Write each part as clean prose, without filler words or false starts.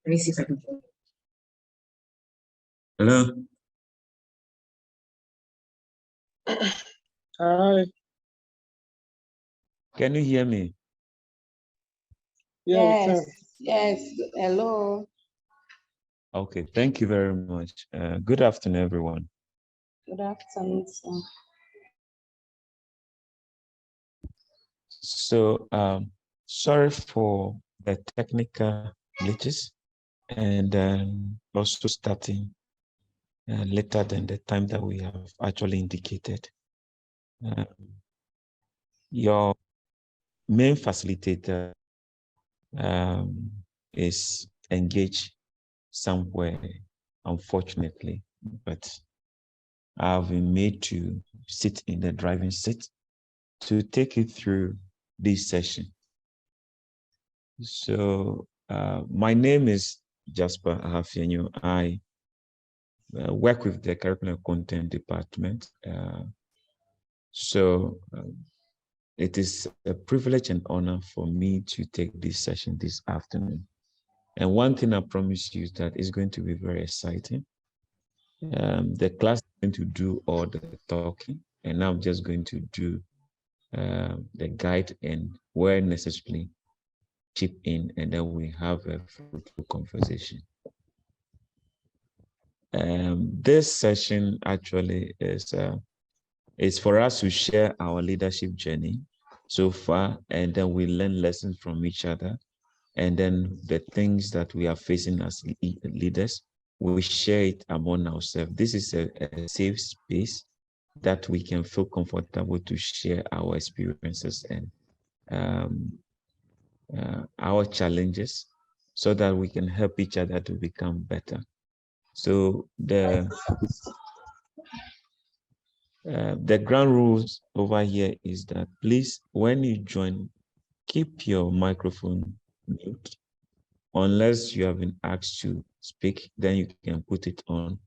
Let me see if I can. Hello. Hi. Can you hear me? Yeah, Yes. Hello. Okay, thank you very much. Good afternoon, everyone. Good afternoon, sir. So, sorry for the technical glitches and also starting later than the time that we have actually indicated. Your main facilitator is engaged somewhere, unfortunately, but I've been made to sit in the driving seat to take you through this session. So my name is Jasper Ahafienyo. I work with the Curriculum Content Department. It is a privilege and honor for me to take this session this afternoon. And one thing I promise you is that it's going to be very exciting. The class is going to do all the talking, and I'm just going to do the guide and where necessary chip in, and then we have a fruitful conversation. This session actually is for us to share our leadership journey so far, and then we learn lessons from each other, and then the things that we are facing as leaders, we share it among ourselves. This is a safe space that we can feel comfortable to share our experiences and our challenges so that we can help each other to become better. So the ground rules over here is that please, when you join, keep your microphone mute. Unless you have been asked to speak, then you can put it on.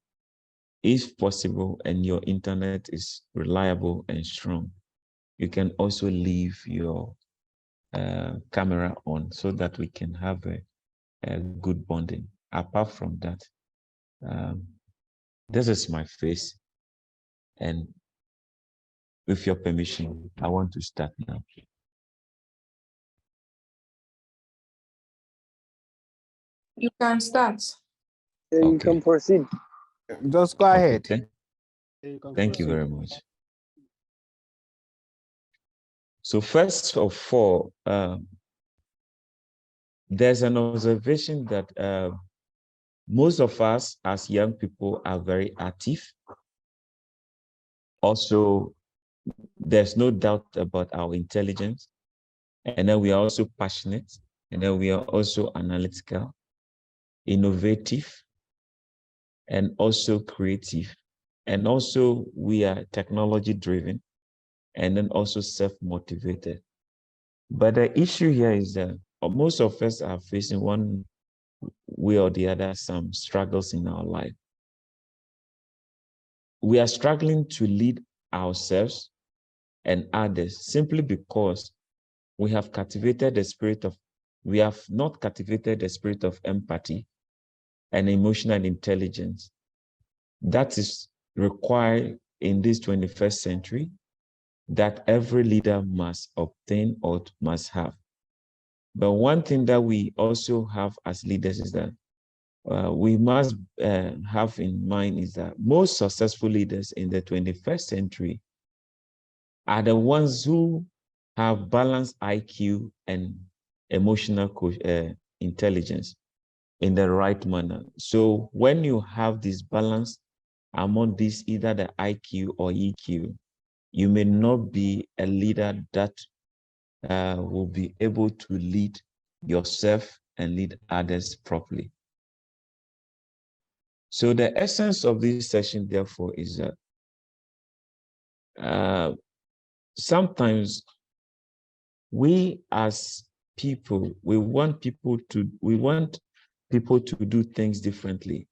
If possible, and your internet is reliable and strong, you can also leave your camera on so that we can have a good bonding. Apart from that, this is my face, and with your permission, I want to start now. You can start. Yeah, you can proceed. Just go ahead. Thank you very much. So first of all, there's an observation that most of us as young people are very active. Also, there's no doubt about our intelligence. And then we are also passionate. And then we are also analytical, innovative, and also creative. And also we are technology driven, and then also self-motivated. But the issue here is that most of us are facing one way or the other some struggles in our life. We are struggling to lead ourselves and others simply because we have not cultivated the spirit of empathy and emotional intelligence that is required in this 21st century that every leader must obtain or must have. But one thing that we also have as leaders is that we must have in mind is that most successful leaders in the 21st century are the ones who have balanced IQ and emotional intelligence in the right manner. So when you have this balance among these, either the IQ or EQ, you may not be a leader that will be able to lead yourself and lead others properly. So the essence of this session, therefore, is that sometimes we as people, we want people to do things differently,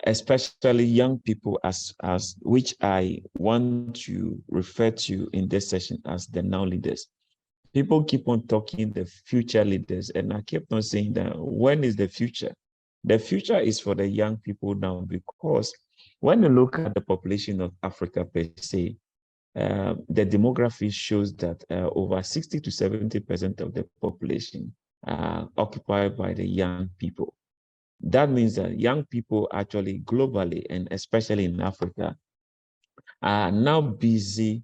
especially young people, as which I want to refer to in this session as the now leaders. people keep on talking the future leaders, and I kept on saying that when is the future? The future is for the young people now, because when you look at the population of Africa per se, the demography shows that over 60 to 70% of the population are occupied by the young people. That means that young people actually globally, and especially in Africa, are now busy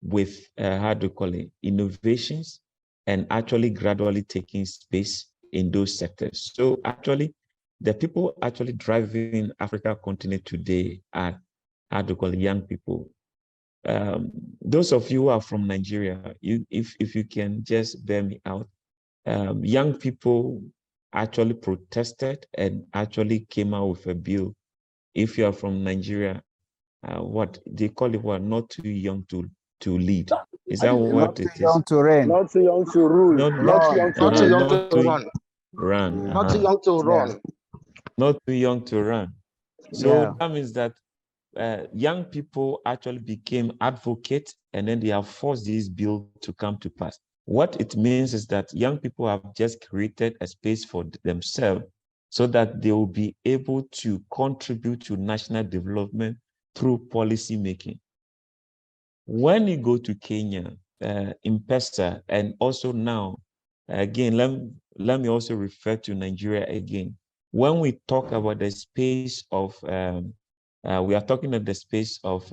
with, how do you call it, innovations, and actually gradually taking space in those sectors. So actually, the people actually driving Africa continent today are, how do you call it, young people. Those of you who are from Nigeria, if you can just bear me out, young people actually protested and actually came out with a bill. If you are from Nigeria, what they call it, what, not too young to lead. Is that what it is? Young to reign. Not too young to rule. Not too young to Not too young run. to run. Run. Not too young to run. Not too young to run. So that means that young people actually became advocates, and then they have forced this bill to come to pass. What it means is that young people have just created a space for themselves so that they will be able to contribute to national development through policy making. When you go to Kenya, M-Pesa, and also now, again, let me also refer to Nigeria again. When we talk about the space of, we are talking about the space of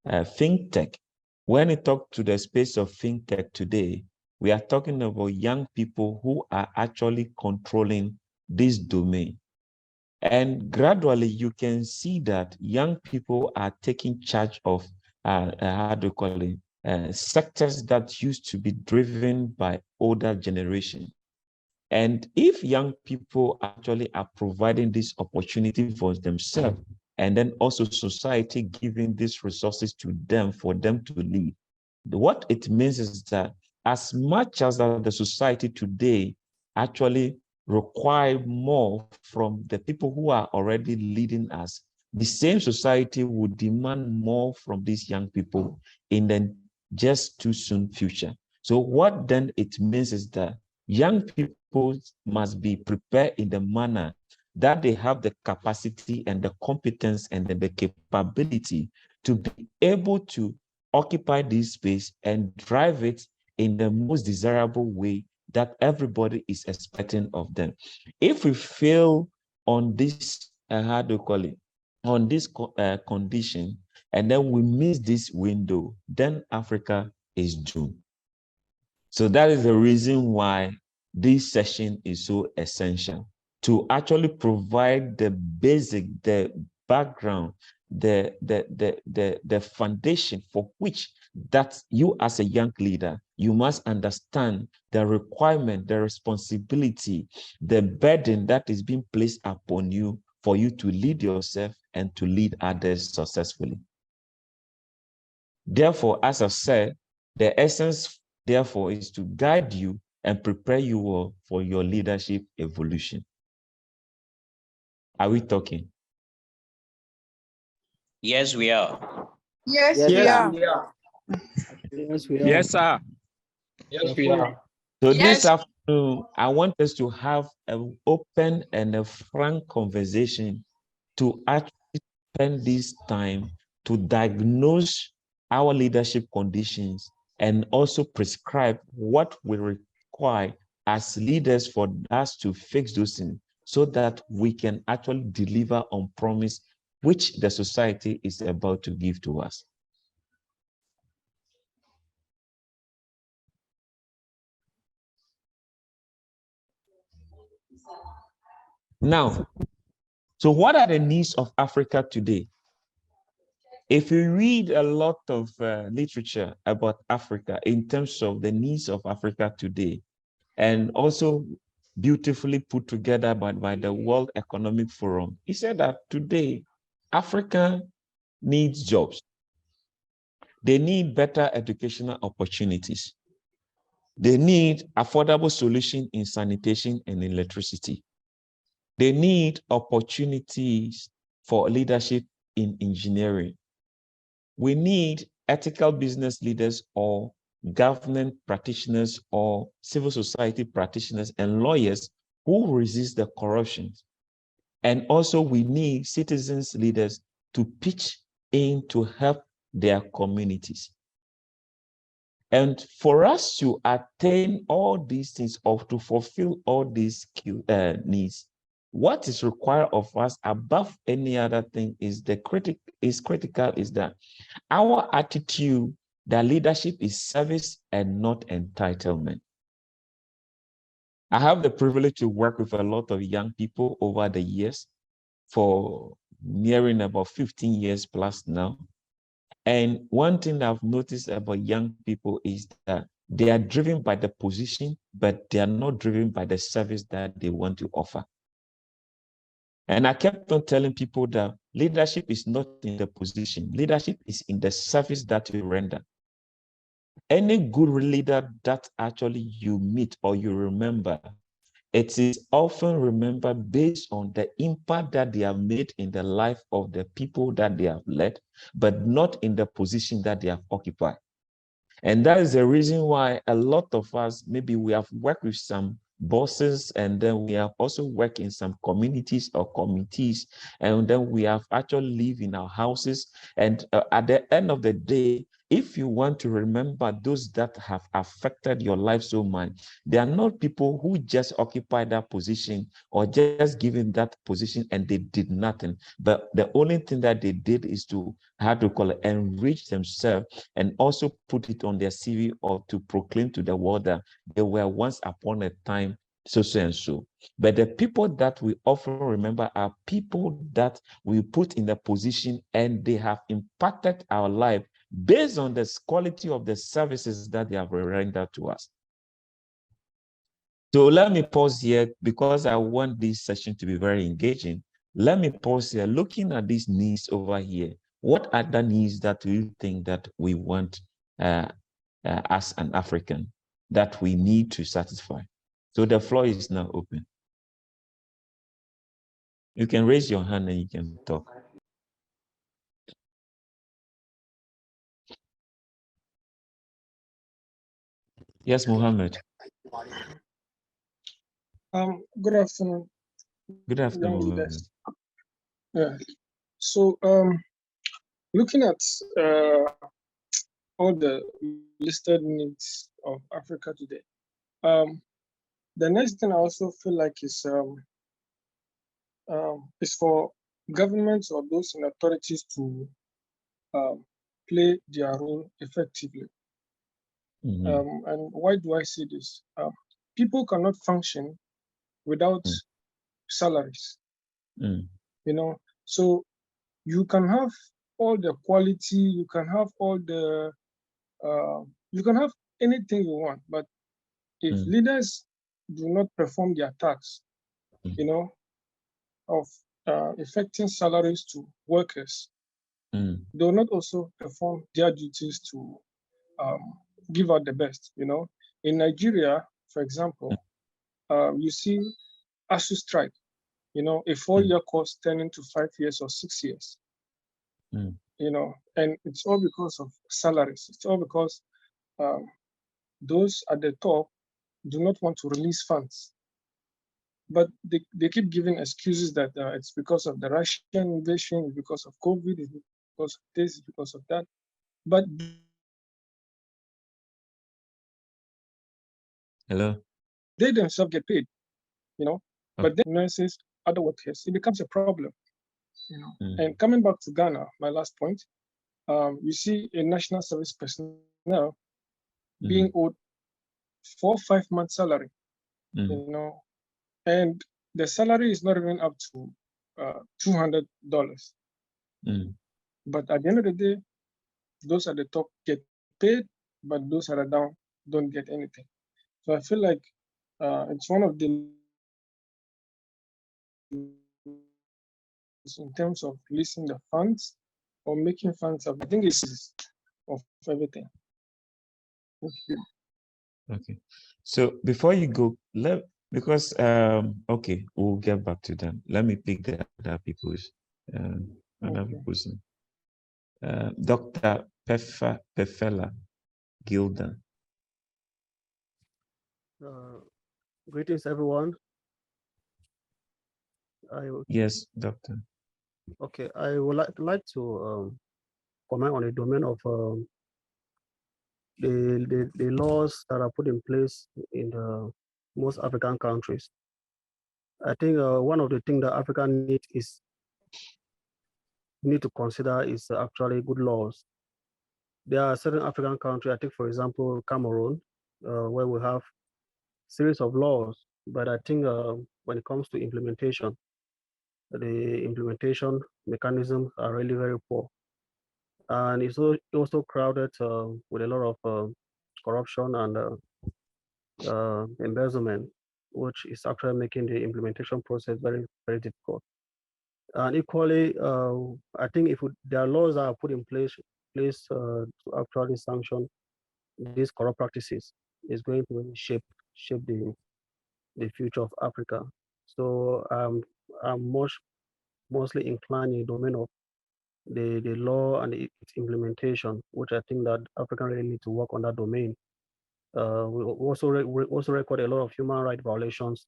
fintech. When we talk to the space of fintech today, we are talking about young people who are actually controlling this domain. And gradually, you can see that young people are taking charge of, how do you call it, sectors that used to be driven by older generation. And if young people actually are providing this opportunity for themselves, and then also society giving these resources to them for them to lead, what it means is that as much as the society today actually require more from the people who are already leading us, the same society would demand more from these young people in the just too soon future. So what then it means is that young people must be prepared in the manner that they have the capacity and the competence and the capability to be able to occupy this space and drive it in the most desirable way that everybody is expecting of them. If we fail on this, how do you call it, on this condition, and then we miss this window, then Africa is doomed. So that is the reason why this session is so essential, to actually provide the basic, the background, the foundation for which that you as a young leader, you must understand the requirement, the responsibility, the burden that is being placed upon you for you to lead yourself and to lead others successfully. Therefore, as I said, the essence, therefore, is to guide you and prepare you all for your leadership evolution. Are we talking? Yes, we are. Yes, Yes, we sir. are. Yes, we are. Yes, sir. Yes, we are. So Yes. this afternoon, I want us to have an open and a frank conversation to actually spend this time to diagnose our leadership conditions and also prescribe what we require as leaders for us to fix those things so that we can actually deliver on promise which the society is about to give to us. Now, so what are the needs of Africa today? If you read a lot of literature about Africa in terms of the needs of Africa today, and also beautifully put together by the World Economic Forum, he said that today, Africa needs jobs. They need better educational opportunities. They need affordable solutions in sanitation and electricity. They need opportunities for leadership in engineering. We need ethical business leaders or government practitioners or civil society practitioners and lawyers who resist the corruption. And also we need citizens leaders to pitch in to help their communities. And for us to attain all these things or to fulfill all these needs, what is required of us above any other thing is critical is that our attitude that leadership is service and not entitlement. I have the privilege to work with a lot of young people over the years for nearing about 15 years plus now. And one thing I've noticed about young people is that they are driven by the position, but they are not driven by the service that they want to offer. And I kept on telling people that leadership is not in the position. Leadership is in the service that you render. Any good leader that actually you meet or you remember, it is often remembered based on the impact that they have made in the life of the people that they have led, but not in the position that they have occupied. And that is the reason why a lot of us, maybe we have worked with some bosses, and then we have also worked in some communities or committees, and then we have actually lived in our houses. And at the end of the day, if you want to remember those that have affected your life so much, they are not people who just occupy that position or just given that position and they did nothing. But the only thing that they did is to, how to call it, enrich themselves and also put it on their CV or to proclaim to the world that they were once upon a time so and so. But the people that we often remember are people that we put in the position and they have impacted our life based on the quality of the services that they have rendered to us. So let me pause here because I want this session to be very engaging. Let me pause here, looking at these needs over here. What are the needs that you think that we want as an African that we need to satisfy? So the floor is now open. You can raise your hand and you can talk. Yes, Mohammed. Good afternoon. Good afternoon, young Mohammed. leaders. Yeah. So, looking at all the listed needs of Africa today, the next thing I also feel like is for governments or those in authorities to play their role effectively. And why do I say this? People cannot function without salaries. You know, so you can have all the quality, you can have all the, you can have anything you want, but if leaders do not perform their tasks, you know, of effecting salaries to workers, they will not also perform their duties to give out the best, you know. In Nigeria, for example, you see ASU strike, you know, a 4-year course turning to 5 years or 6 years. You know, and it's all because of salaries. It's all because those at the top do not want to release funds. But they keep giving excuses that it's because of the Russian invasion, it's because of COVID, it's because of this, it's because of that. But hello, they themselves get paid, you know. But then nurses, other workers, it becomes a problem, you know. And coming back to Ghana, my last point, you see a national service personnel being owed 4 or 5 months salary, you know, and the salary is not even up to $200. But at the end of the day, those at the top get paid, but those at the down don't get anything. So I feel like it's one of the, in terms of releasing the funds or making funds up. I think it's of everything. Thank you. Okay. So before you go, because okay, we'll get back to them. Let me pick the other people's Dr. Pefela Gildan. Greetings, everyone. Yes, Doctor. Okay, I would like to comment on the domain of the laws that are put in place in the most African countries. I think one of the things that Africa need to consider is actually good laws. There are certain African countries, I think, for example, Cameroon, where we have series of laws, but I think when it comes to implementation, the implementation mechanisms are really very poor. And it's also crowded with a lot of corruption and embezzlement, which is actually making the implementation process very, very difficult. And equally, I think if there are laws that are put in place to actually sanction these corrupt practices, is going to really shape the future of Africa. So I'm mostly inclined in the domain of the law and its implementation, which I think that Africa really need to work on that domain. We also record a lot of human rights violations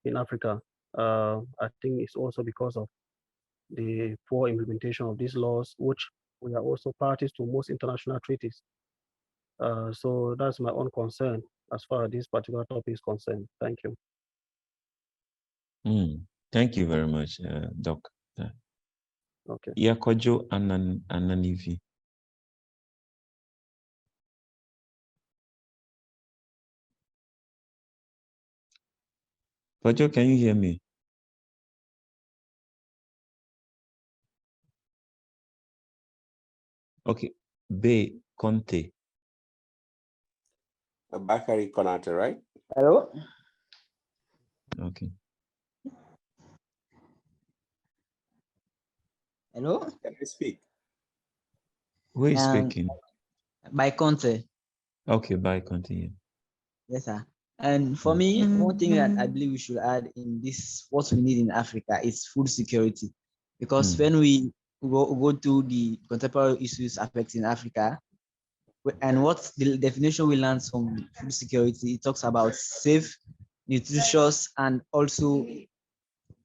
in Africa. I think it's also because of the poor implementation of these laws, which we are also parties to most international treaties. So that's my own concern as far as this particular topic is concerned. Thank you. Thank you very much, Doc. Okay. Yakojo Ananivi. Kojo, can you hear me? Okay, Bay Conte. Bakari Konate, right? Hello. Okay. Hello. Can I speak? Who is speaking? By Conte. Okay, by Conte. Yeah. Yes, sir. And for me, one thing that I believe we should add in this, what we need in Africa, is food security. Because when we go to the contemporary issues affecting Africa, and what the definition we learned from food security, it talks about safe, nutritious, and also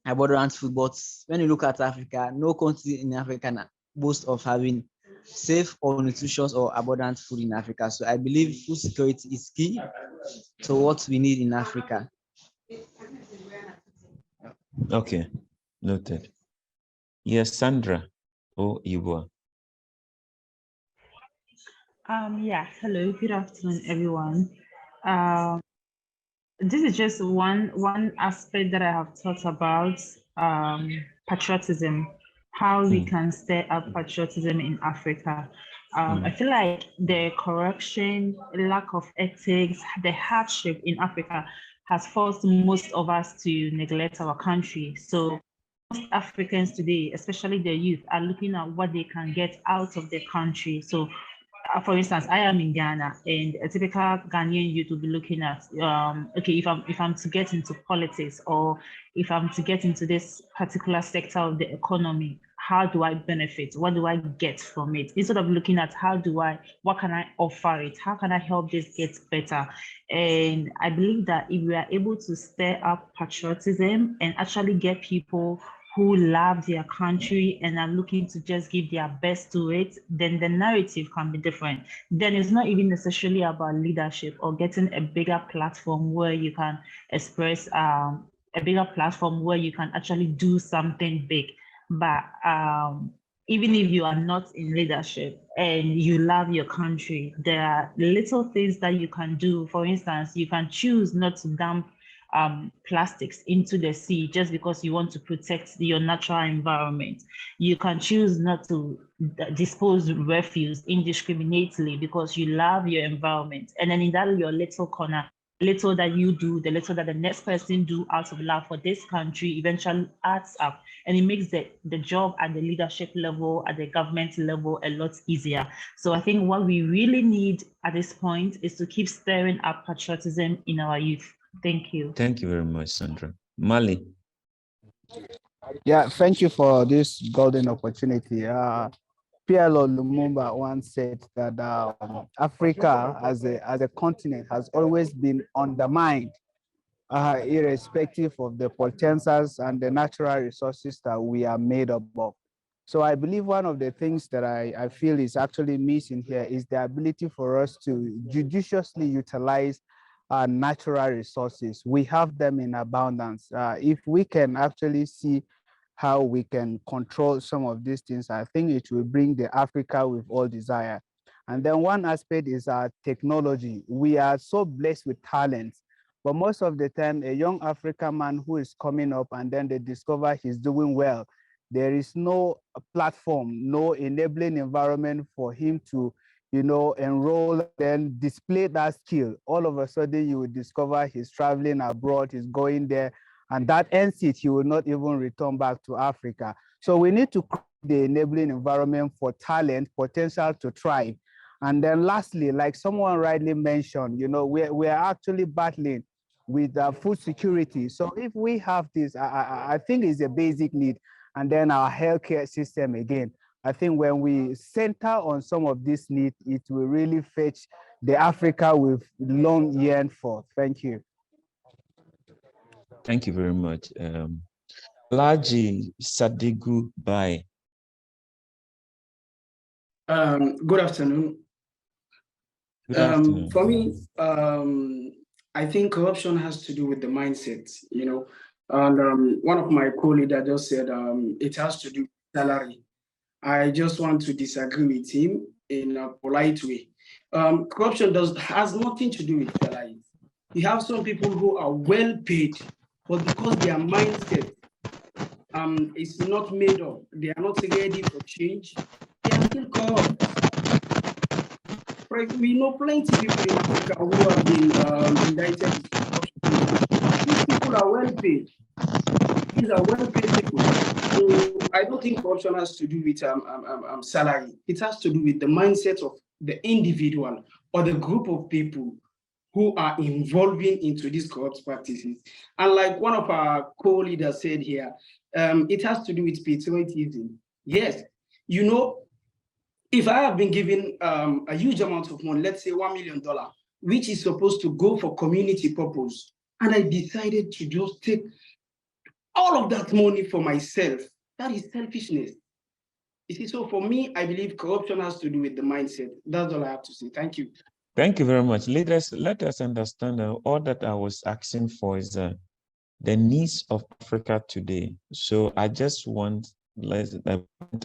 abundant food. But when you look at Africa, no country in Africa can boast of having safe or nutritious or abundant food in Africa. So I believe food security is key to what we need in Africa. Okay, noted. Yes, Sandra. Oh, Iwa. Yeah, hello, good afternoon, everyone. This is just one aspect that I have thought about, patriotism, how we can stir up patriotism in Africa. I feel like the corruption, lack of ethics, the hardship in Africa has forced most of us to neglect our country. So most Africans today, especially the youth, are looking at what they can get out of the country. So for instance, I am in Ghana, and a typical Ghanaian youth will be looking at, okay, if I'm to get into politics, or if I'm to get into this particular sector of the economy, how do I benefit? What do I get from it? Instead of looking at what can I offer it? How can I help this get better? And I believe that if we are able to stir up patriotism and actually get people who love their country and are looking to just give their best to it, then the narrative can be different. Then it's not even necessarily about leadership or getting a bigger platform where you can express, a bigger platform where you can actually do something big. But even if you are not in leadership and you love your country, there are little things that you can do. For instance, you can choose not to dump plastics into the sea just because you want to protect your natural environment. You can choose not to dispose refuse indiscriminately because you love your environment. And then in that your little corner, little that you do, the little that the next person do out of love for this country eventually adds up, and it makes the job at the leadership level, at the government level, a lot easier. So I think what we really need at this point is to keep stirring up patriotism in our youth. Thank you. Thank you very much, Sandra. Mali. Yeah, thank you for this golden opportunity. PLO Lumumba once said that Africa as a continent has always been undermined, irrespective of the potentials and the natural resources that we are made up of. So I believe one of the things that I feel is actually missing here is the ability for us to judiciously utilize natural resources. We have them in abundance. If we can actually see how we can control some of these things, I think it will bring the Africa we've all desire. And then one aspect is technology. We are so blessed with talents, but most of the time, a young African man who is coming up and then they discover he's doing well, there is no platform, no enabling environment for him to, enroll, then display that skill. All of a sudden, you will discover he's traveling abroad, he's going there, and that ends it. He will not even return back to Africa. So we need to create the enabling environment for talent, potential to thrive. And then lastly, like someone rightly mentioned, we're actually battling with food security. So if we have this, I think it's a basic need. And then our healthcare system again. I think when we center on some of these needs, it will really fetch the Africa we've long yearned for. Thank you. Thank you very much. Laji Sadigu Bai. Good afternoon. Good afternoon. For me, I think corruption has to do with the mindset, and one of my co-leaders just said it has to do with salary. I just want to disagree with him in a polite way. Corruption has nothing to do with salary. You have some people who are well paid, but because their mindset is not made up, they are not ready for change, they are still corrupt. Right? We know plenty of people in Africa who have been indicted with corruption. These people are well paid. These are well paid people. So I don't think corruption has to do with salary. It has to do with the mindset of the individual or the group of people who are involving into these corrupt practices. And like one of our co-leaders said here, it has to do with patriotism. Yes, if I have been given a huge amount of money, let's say $1 million, which is supposed to go for community purpose, and I decided to just take all of that money for myself, that is selfishness. You see, so for me, I believe corruption has to do with the mindset. That's all I have to say. Thank you. Thank you very much. Let us understand all that I was asking for is the needs of Africa today. So I just want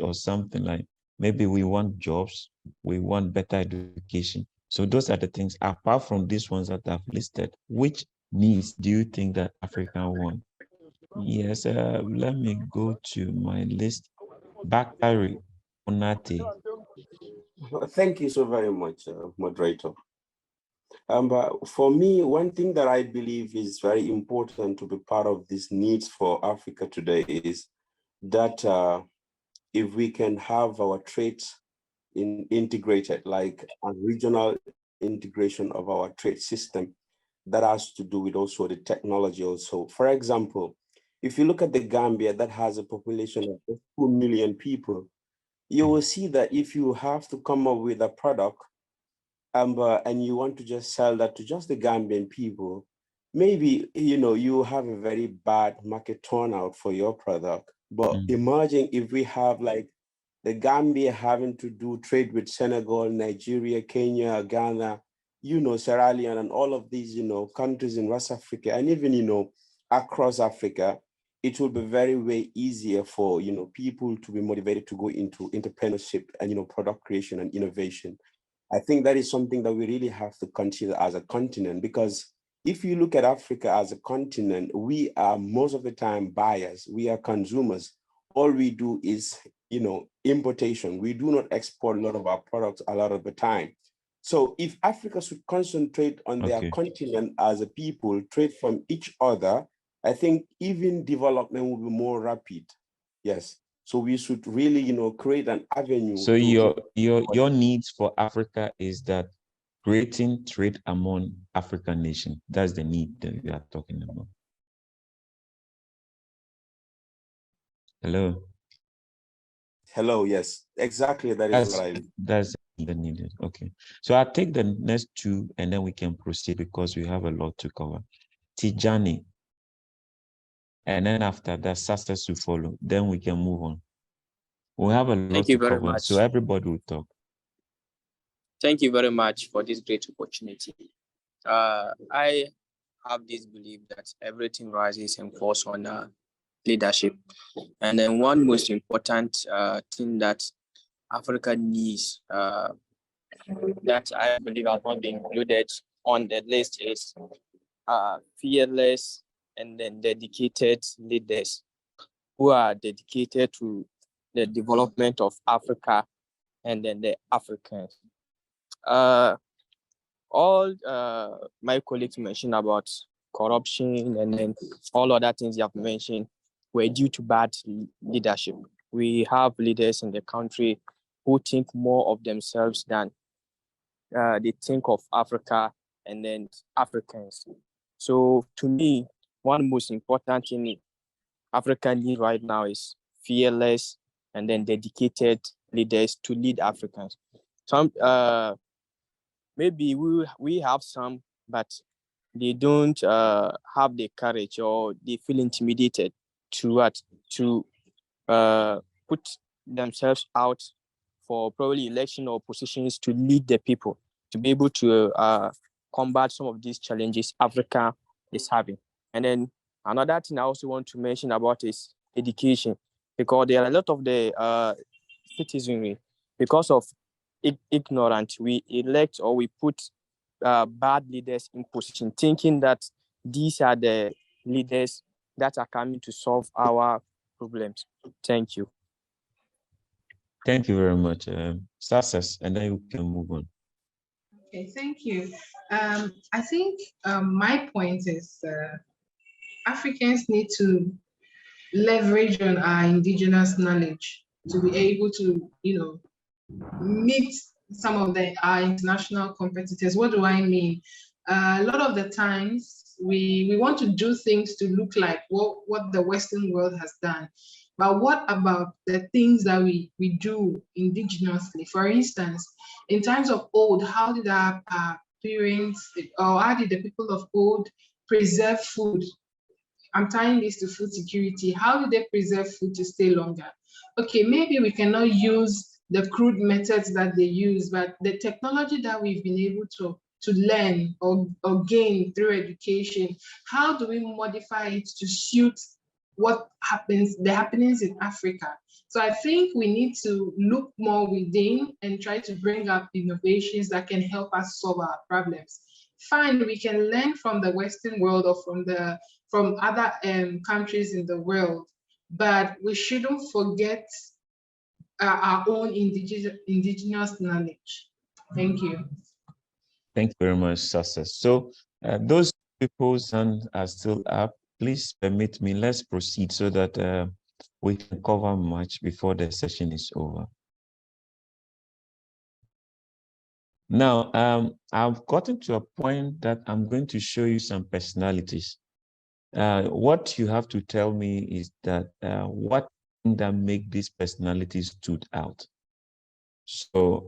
or something like maybe we want jobs, we want better education. So those are the things, apart from these ones that I've listed, which needs do you think that Africa want? Yes, let me go to my list. Bakari Onate. Thank you so very much, moderator. But for me, one thing that I believe is very important to be part of these needs for Africa today is that if we can have our traits integrated, like a regional integration of our trade system, that has to do with also the technology also. For example, if you look at the Gambia that has a population of 2 million people, you will see that if you have to come up with a product and you want to just sell that to just the Gambian people, maybe, you have a very bad market turnout for your product. But imagine if we have like the Gambia having to do trade with Senegal, Nigeria, Kenya, Ghana, Sierra Leone, and all of these, countries in West Africa, and even, across Africa, it will be very, way easier for, people to be motivated to go into entrepreneurship and, product creation and innovation. I think that is something that we really have to consider as a continent, because if you look at Africa as a continent, we are most of the time buyers, we are consumers. All we do is, importation. We do not export a lot of our products a lot of the time. So if Africa should concentrate on their continent as a people, trade from each other, I think even development will be more rapid. Yes. So we should really, create an avenue. So your needs for Africa is that creating trade among African nations. That's the need that we are talking about. Hello. Hello, yes, exactly. That's the needed. Okay. So I'll take the next two and then we can proceed because we have a lot to cover. Tijani. And then after that, success to follow. Then we can move on. We have a lot to cover, so everybody will talk. Thank you very much for this great opportunity. I have this belief that everything rises and falls on leadership. And then one most important thing that Africa needs that I believe has not been included on the list is fearless and then dedicated leaders who are dedicated to the development of Africa and then the Africans. All my colleagues mentioned about corruption and then all other things you have mentioned were due to bad leadership. We have leaders in the country who think more of themselves than they think of Africa and then Africans. So to me, one most important thing Africa needs right now is fearless and then dedicated leaders to lead Africans. Some maybe we have some, but they don't have the courage or they feel intimidated to put themselves out for probably election or positions to lead the people, to be able to combat some of these challenges Africa is having. And then another thing I also want to mention about is education, because there are a lot of the citizenry, because of ignorant, we elect or we put bad leaders in position, thinking that these are the leaders that are coming to solve our problems. Thank you. Thank you very much, Success, and then we can move on. Okay, thank you. I think my point is Africans need to leverage on our indigenous knowledge to be able to, meet some of our international competitors. What do I mean? A lot of the times we want to do things to look like what the Western world has done. But what about the things that we do indigenously? For instance, in times of old, how did our parents or how did the people of old preserve food? I'm tying this to food security. How did they preserve food to stay longer? Okay, maybe we cannot use the crude methods that they use, but the technology that we've been able to learn or gain through education, how do we modify it to suit what happens, the happenings in Africa? So I think we need to look more within and try to bring up innovations that can help us solve our problems. Fine, we can learn from the Western world or from other countries in the world, but we shouldn't forget our own indigenous knowledge. Thank you. Thank you very much, Success. So those people's hands are still up. Please permit me, let's proceed so that we can cover much before the session is over. Now, I've gotten to a point that I'm going to show you some personalities. What you have to tell me is that what that make these personalities stood out. So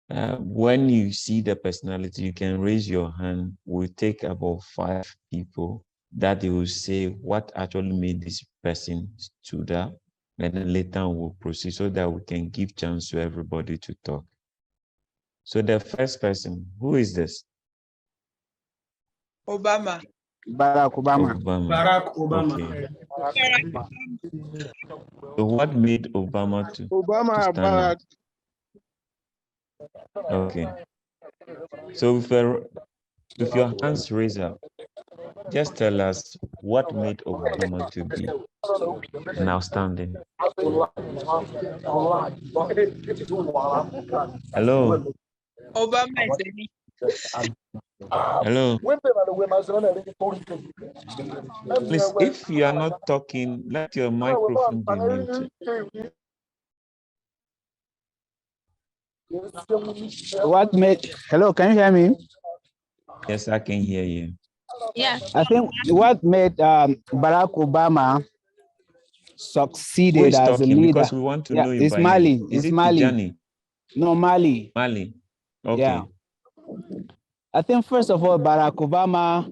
when you see the personality, you can raise your hand. We'll take about 5 people that they will say what actually made this person stood out, and then later we'll proceed so that we can give chance to everybody to talk. So the first person, who is this? Obama. Barack Obama. Barack Obama. Okay. So what made Obama to stand out? Okay. So with your hands raised up, just tell us what made Obama to be an outstanding. Hello. Obama is Hello. Please, if you are not talking, let your microphone be muted. What made, hello, can you hear me? Yes, I can hear you. Yes. I think what made Barack Obama succeeded is as a talking? leader. Because we want to Yeah, know it it's by name. Mali. Is It's it Mali. Tijani? No, Mali. Mali. Okay. Yeah. I think first of all, Barack Obama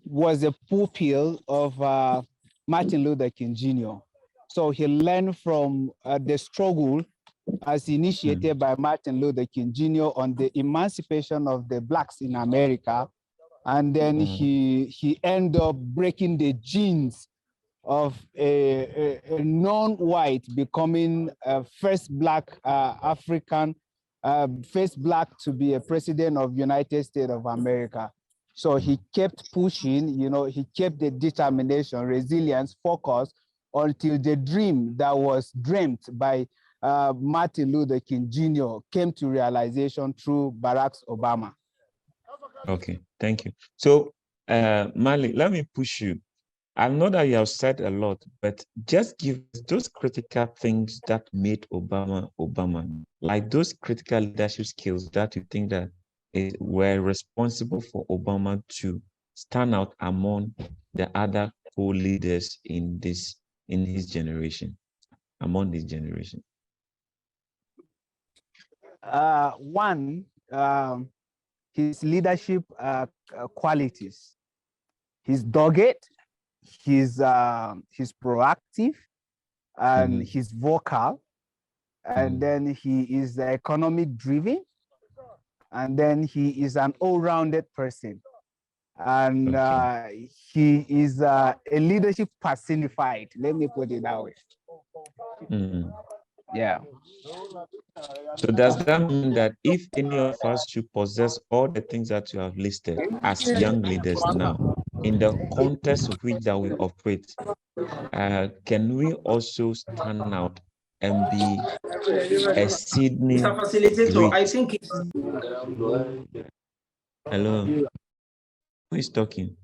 was a pupil of Martin Luther King Jr. So he learned from the struggle as initiated by Martin Luther King Jr. on the emancipation of the Blacks in America. And then he ended up breaking the genes of a non-white becoming first Black African, first Black to be a president of United States of America. So he kept pushing, you know, he kept the determination, resilience, focus until the dream that was dreamt by Martin Luther King Jr. came to realization through Barack Obama. Okay, thank you. So, Mali, let me push you. I know that you have said a lot, but just give us those critical things that made Obama Obama, like those critical leadership skills that you think that were responsible for Obama to stand out among the other co-leaders in his generation, among this generation. One, his leadership qualities. He's dogged, he's proactive, and he's vocal, and then he is economic driven, and then he is an all-rounded person, and he is a leadership personified. Let me put it that way. Yeah. So does that mean that if any of us should possess all the things that you have listed as young leaders now, in the context of which that we operate, can we also stand out and be exceedingly great? I think it's... Hello, who is talking?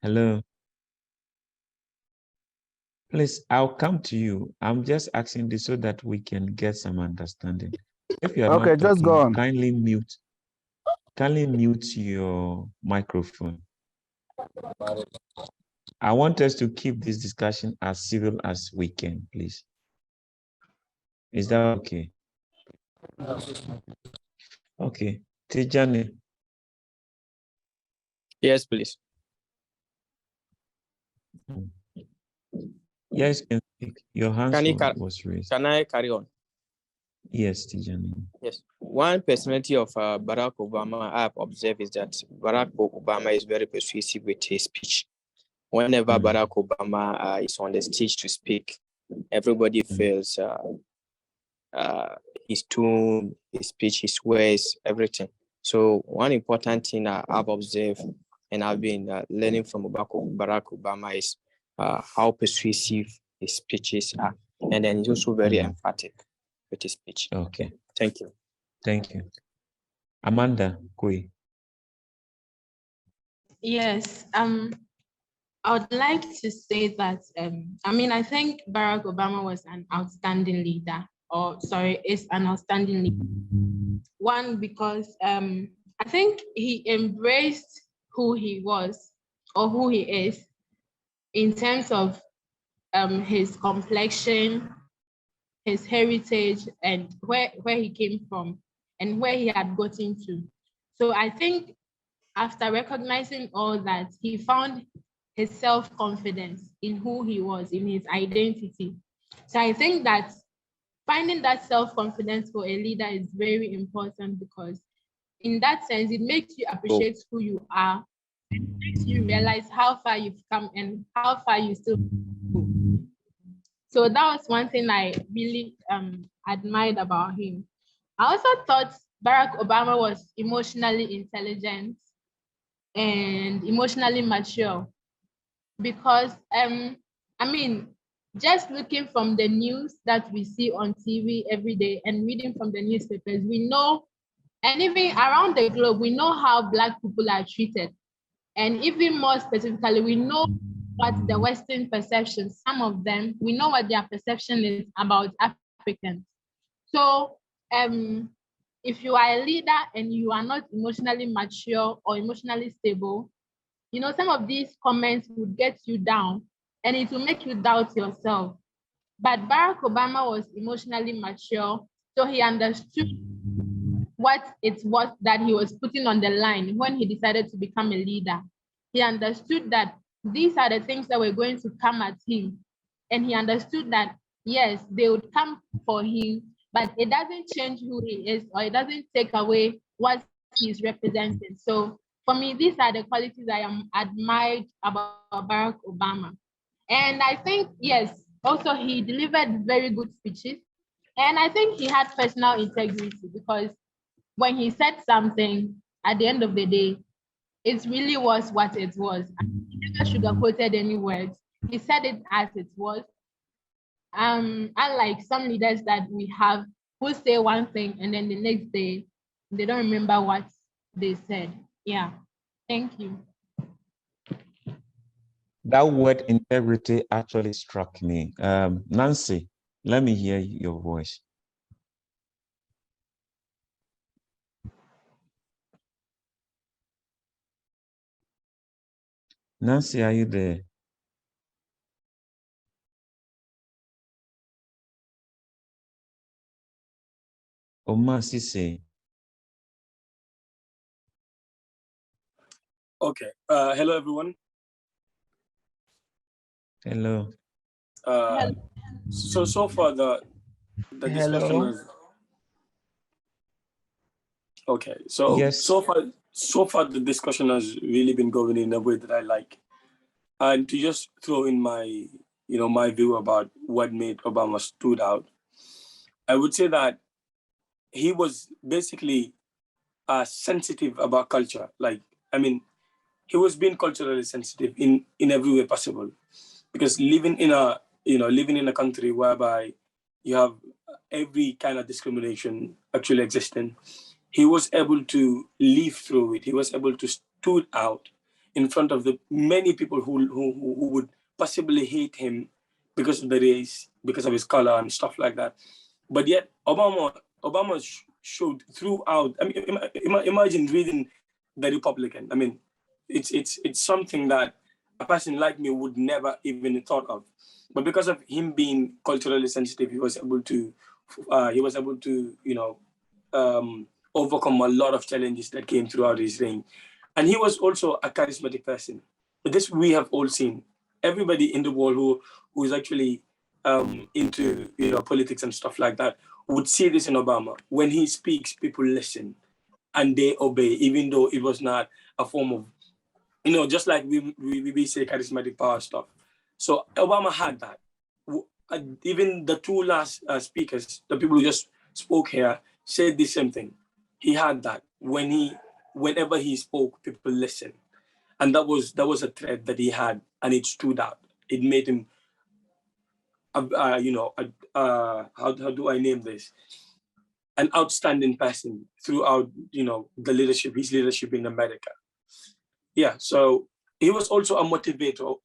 Hello. Please, I'll come to you. I'm just asking this so that we can get some understanding. If you are okay, not just go talking, on. kindly mute your microphone. I want us to keep this discussion as civil as we can, please. Is that okay? Okay. Tijani. Yes, please. Yes, you can speak. Your hand was raised. Can I carry on? Yes, Tijani. Yes. One personality of Barack Obama I've observed is that Barack Obama is very persuasive with his speech. Whenever Barack Obama is on the stage to speak, everybody feels his tone, his speech, his words, everything. So one important thing I've observed and I've been learning from Barack Obama is how persuasive his speeches are. And then he's also very emphatic with his speech. Okay. Thank you. Thank you. Amanda Kui. Yes. I would like to say that, I think Barack Obama was an outstanding leader, is an outstanding leader. One, because I think he embraced who he was or who he is in terms of his complexion, his heritage, and where he came from and where he had gotten to. So I think after recognizing all that, he found his self-confidence in who he was, in his identity. So I think that finding that self-confidence for a leader is very important, because in that sense, it makes you appreciate who you are. It makes you realize how far you've come and how far you still go. So that was one thing I really admired about him. I also thought Barack Obama was emotionally intelligent and emotionally mature, because just looking from the news that we see on TV every day and reading from the newspapers, we know, and even around the globe, we know how Black people are treated. And even more specifically, we know what the Western perception, some of them, we know what their perception is about Africans. So if you are a leader and you are not emotionally mature or emotionally stable, You know, some of these comments would get you down and it will make you doubt yourself. But Barack Obama was emotionally mature, so he understood what it was that he was putting on the line when he decided to become a leader. He understood that these are the things that were going to come at him. And he understood that, yes, they would come for him, but it doesn't change who he is, or it doesn't take away what he's representing. So for me, these are the qualities I am admired about Barack Obama. And I think, yes, also he delivered very good speeches. And I think he had personal integrity because when he said something at the end of the day, it really was what it was. He never sugarcoated any words. He said it as it was. Unlike some leaders that we have who say one thing and then the next day they don't remember what they said. Yeah. Thank you. That word integrity actually struck me. Nancy, let me hear your voice. Nancy, are you there? Oma Sise. Okay. Hello, everyone. Hello. So far the discussion is okay. So yes. so far the discussion has really been going in a way that I like. And to just throw in my my view about what made Obama stood out, I would say that he was basically sensitive about culture. Like, I mean, he was being culturally sensitive in every way possible, because living in a country whereby you have every kind of discrimination actually existing, he was able to live through it. He was able to stood out in front of the many people who would possibly hate him because of the race, because of his color and stuff like that. But yet Obama showed throughout. I mean, imagine reading The Republican. I mean, it's something that a person like me would never even thought of. But because of him being culturally sensitive, he was able to overcome a lot of challenges that came throughout his reign. And he was also a charismatic person. This we have all seen. Everybody in the world who is actually into politics and stuff like that would see this in Obama. When he speaks, people listen and they obey, even though it was not a form of, just like we say charismatic power stuff. So Obama had that. Even the two last speakers, the people who just spoke here, said the same thing. He had that. Whenever he spoke, people listened. And that was a thread that he had, and it stood out. It made him, how do I name this? An outstanding person throughout, his leadership in America. Yeah, so he was also a motivator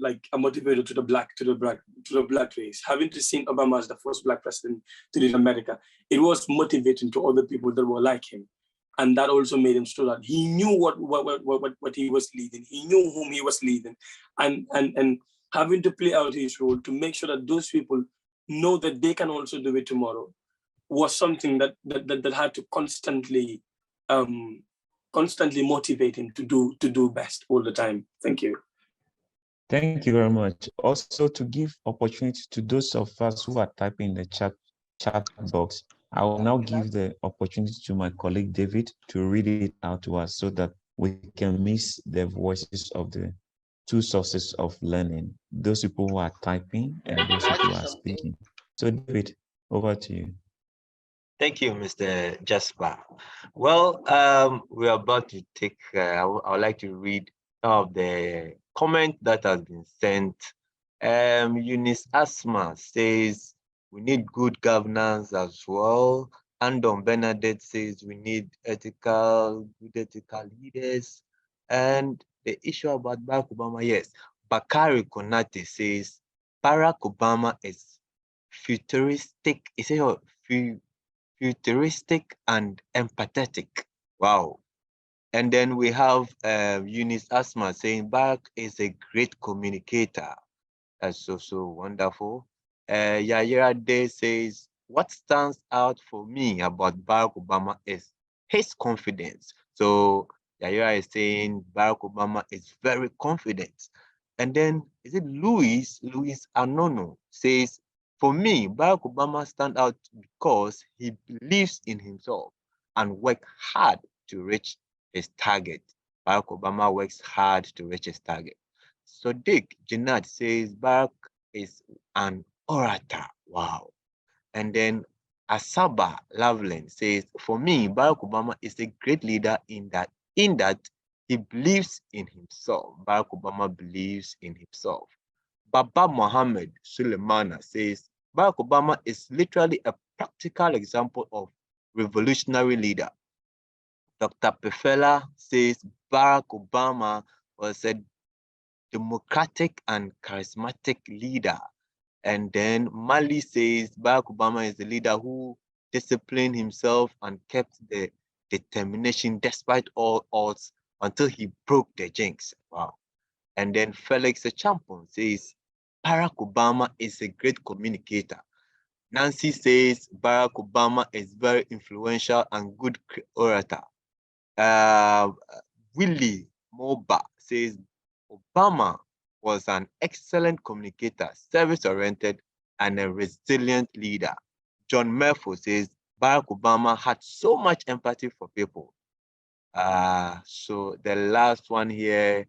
to the black race. Having to see Obama as the first black president to lead America, it was motivating to other people that were like him. And that also made him stood out. He knew what he was leading. He knew whom he was leading, and having to play out his role to make sure that those people know that they can also do it tomorrow was something that had to constantly motivate him to do best all the time. Thank you. Thank you very much. Also, to give opportunity to those of us who are typing in the chat box, I will now give the opportunity to my colleague David to read it out to us so that we can mix the voices of the two sources of learning, those people who are typing and those people who are speaking. So David, over to you. Thank you, Mr. Jasper. Well, we're about to take, I would like to read some of the comment that has been sent. Eunice Asma says, we need good governance as well. Andon Bernadette says, we need good ethical leaders. And the issue about Barack Obama, yes. Bakari Konate says, Barack Obama is futuristic. Is it futuristic and empathetic? Wow. And then we have Eunice Asma saying Barack is a great communicator. That's so wonderful. Yayira Day says, what stands out for me about Barack Obama is his confidence. So Yayira is saying Barack Obama is very confident. And then is it Louis Anono says, for me, Barack Obama stands out because he believes in himself and works hard to reach his target. Barack Obama works hard to reach his target. So Dick Janat says Barack is an orator. Wow. And then Asaba Loveland says, for me, Barack Obama is a great leader in that he believes in himself. Barack Obama believes in himself. Baba Mohammed Suleimana says, Barack Obama is literally a practical example of revolutionary leader. Dr. Pefela says Barack Obama was a democratic and charismatic leader. And then Mali says Barack Obama is the leader who disciplined himself and kept the determination despite all odds until he broke the jinx. Wow. And then Felix Champon says Barack Obama is a great communicator. Nancy says Barack Obama is very influential and good orator. Willie Moba says Obama was an excellent communicator, service-oriented, and a resilient leader. John Murphy says Barack Obama had so much empathy for people. So the last one here,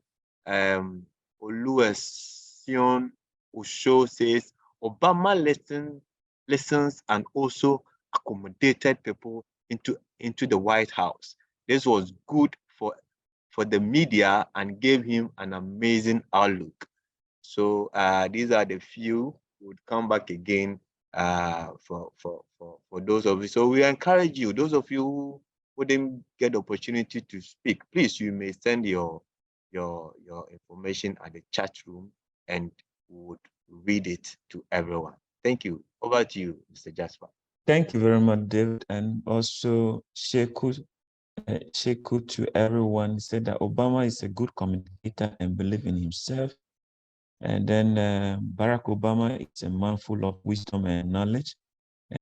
Oluwaseun Osho says Obama listens and also accommodated people into the White House. This was good for the media and gave him an amazing outlook. So these are the few. Would come back again for those of you. So we encourage you, those of you who didn't get the opportunity to speak, please, you may send your information at the chat room and we would read it to everyone. Thank you. Over to you, Mr. Jasper. Thank you very much, David. And also Sheku to everyone said that Obama is a good communicator and believe in himself. And then Barack Obama is a man full of wisdom and knowledge.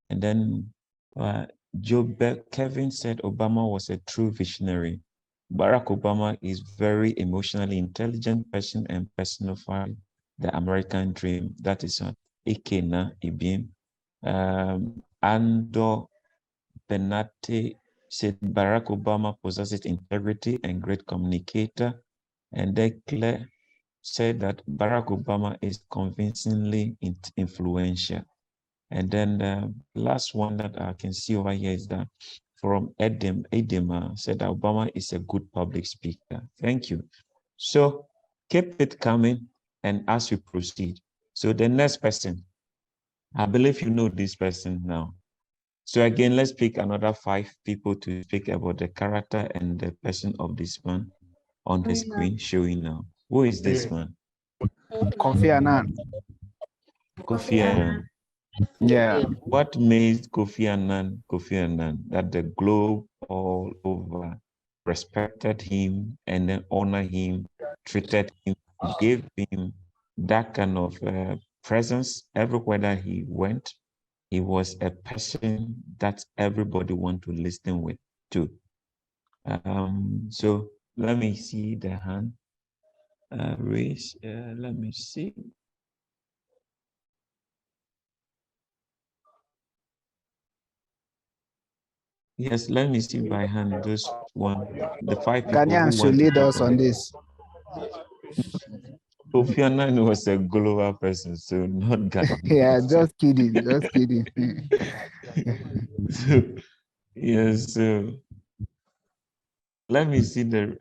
And then Kevin said Obama was a true visionary. Barack Obama is very emotionally intelligent person and personified the American dream. That is Ikena Ibim. Ando Benate said Barack Obama possesses integrity and great communicator. And then Claire said that Barack Obama is convincingly influential. And then the last one that I can see over here is that from Edem said that Obama is a good public speaker. Thank you. So keep it coming and as we proceed. So the next person, I believe you know this person now. So again, let's pick another 5 people to speak about the character and the person of this man on the screen showing now. Who is this man? Kofi Annan. Kofi Annan. Yeah. What made Kofi Annan that the globe all over respected him and then honored him, treated him, gave him that kind of presence everywhere that he went? He was a person that everybody want to listen with too. So let me see the hand raise. Let me see. Yes, let me see by hand those the 5 people Ghanaian should lead us on this. Kofi Annan was a global person, so not Ghanaian. Yeah, just kidding, just kidding. So, yes, so let me see the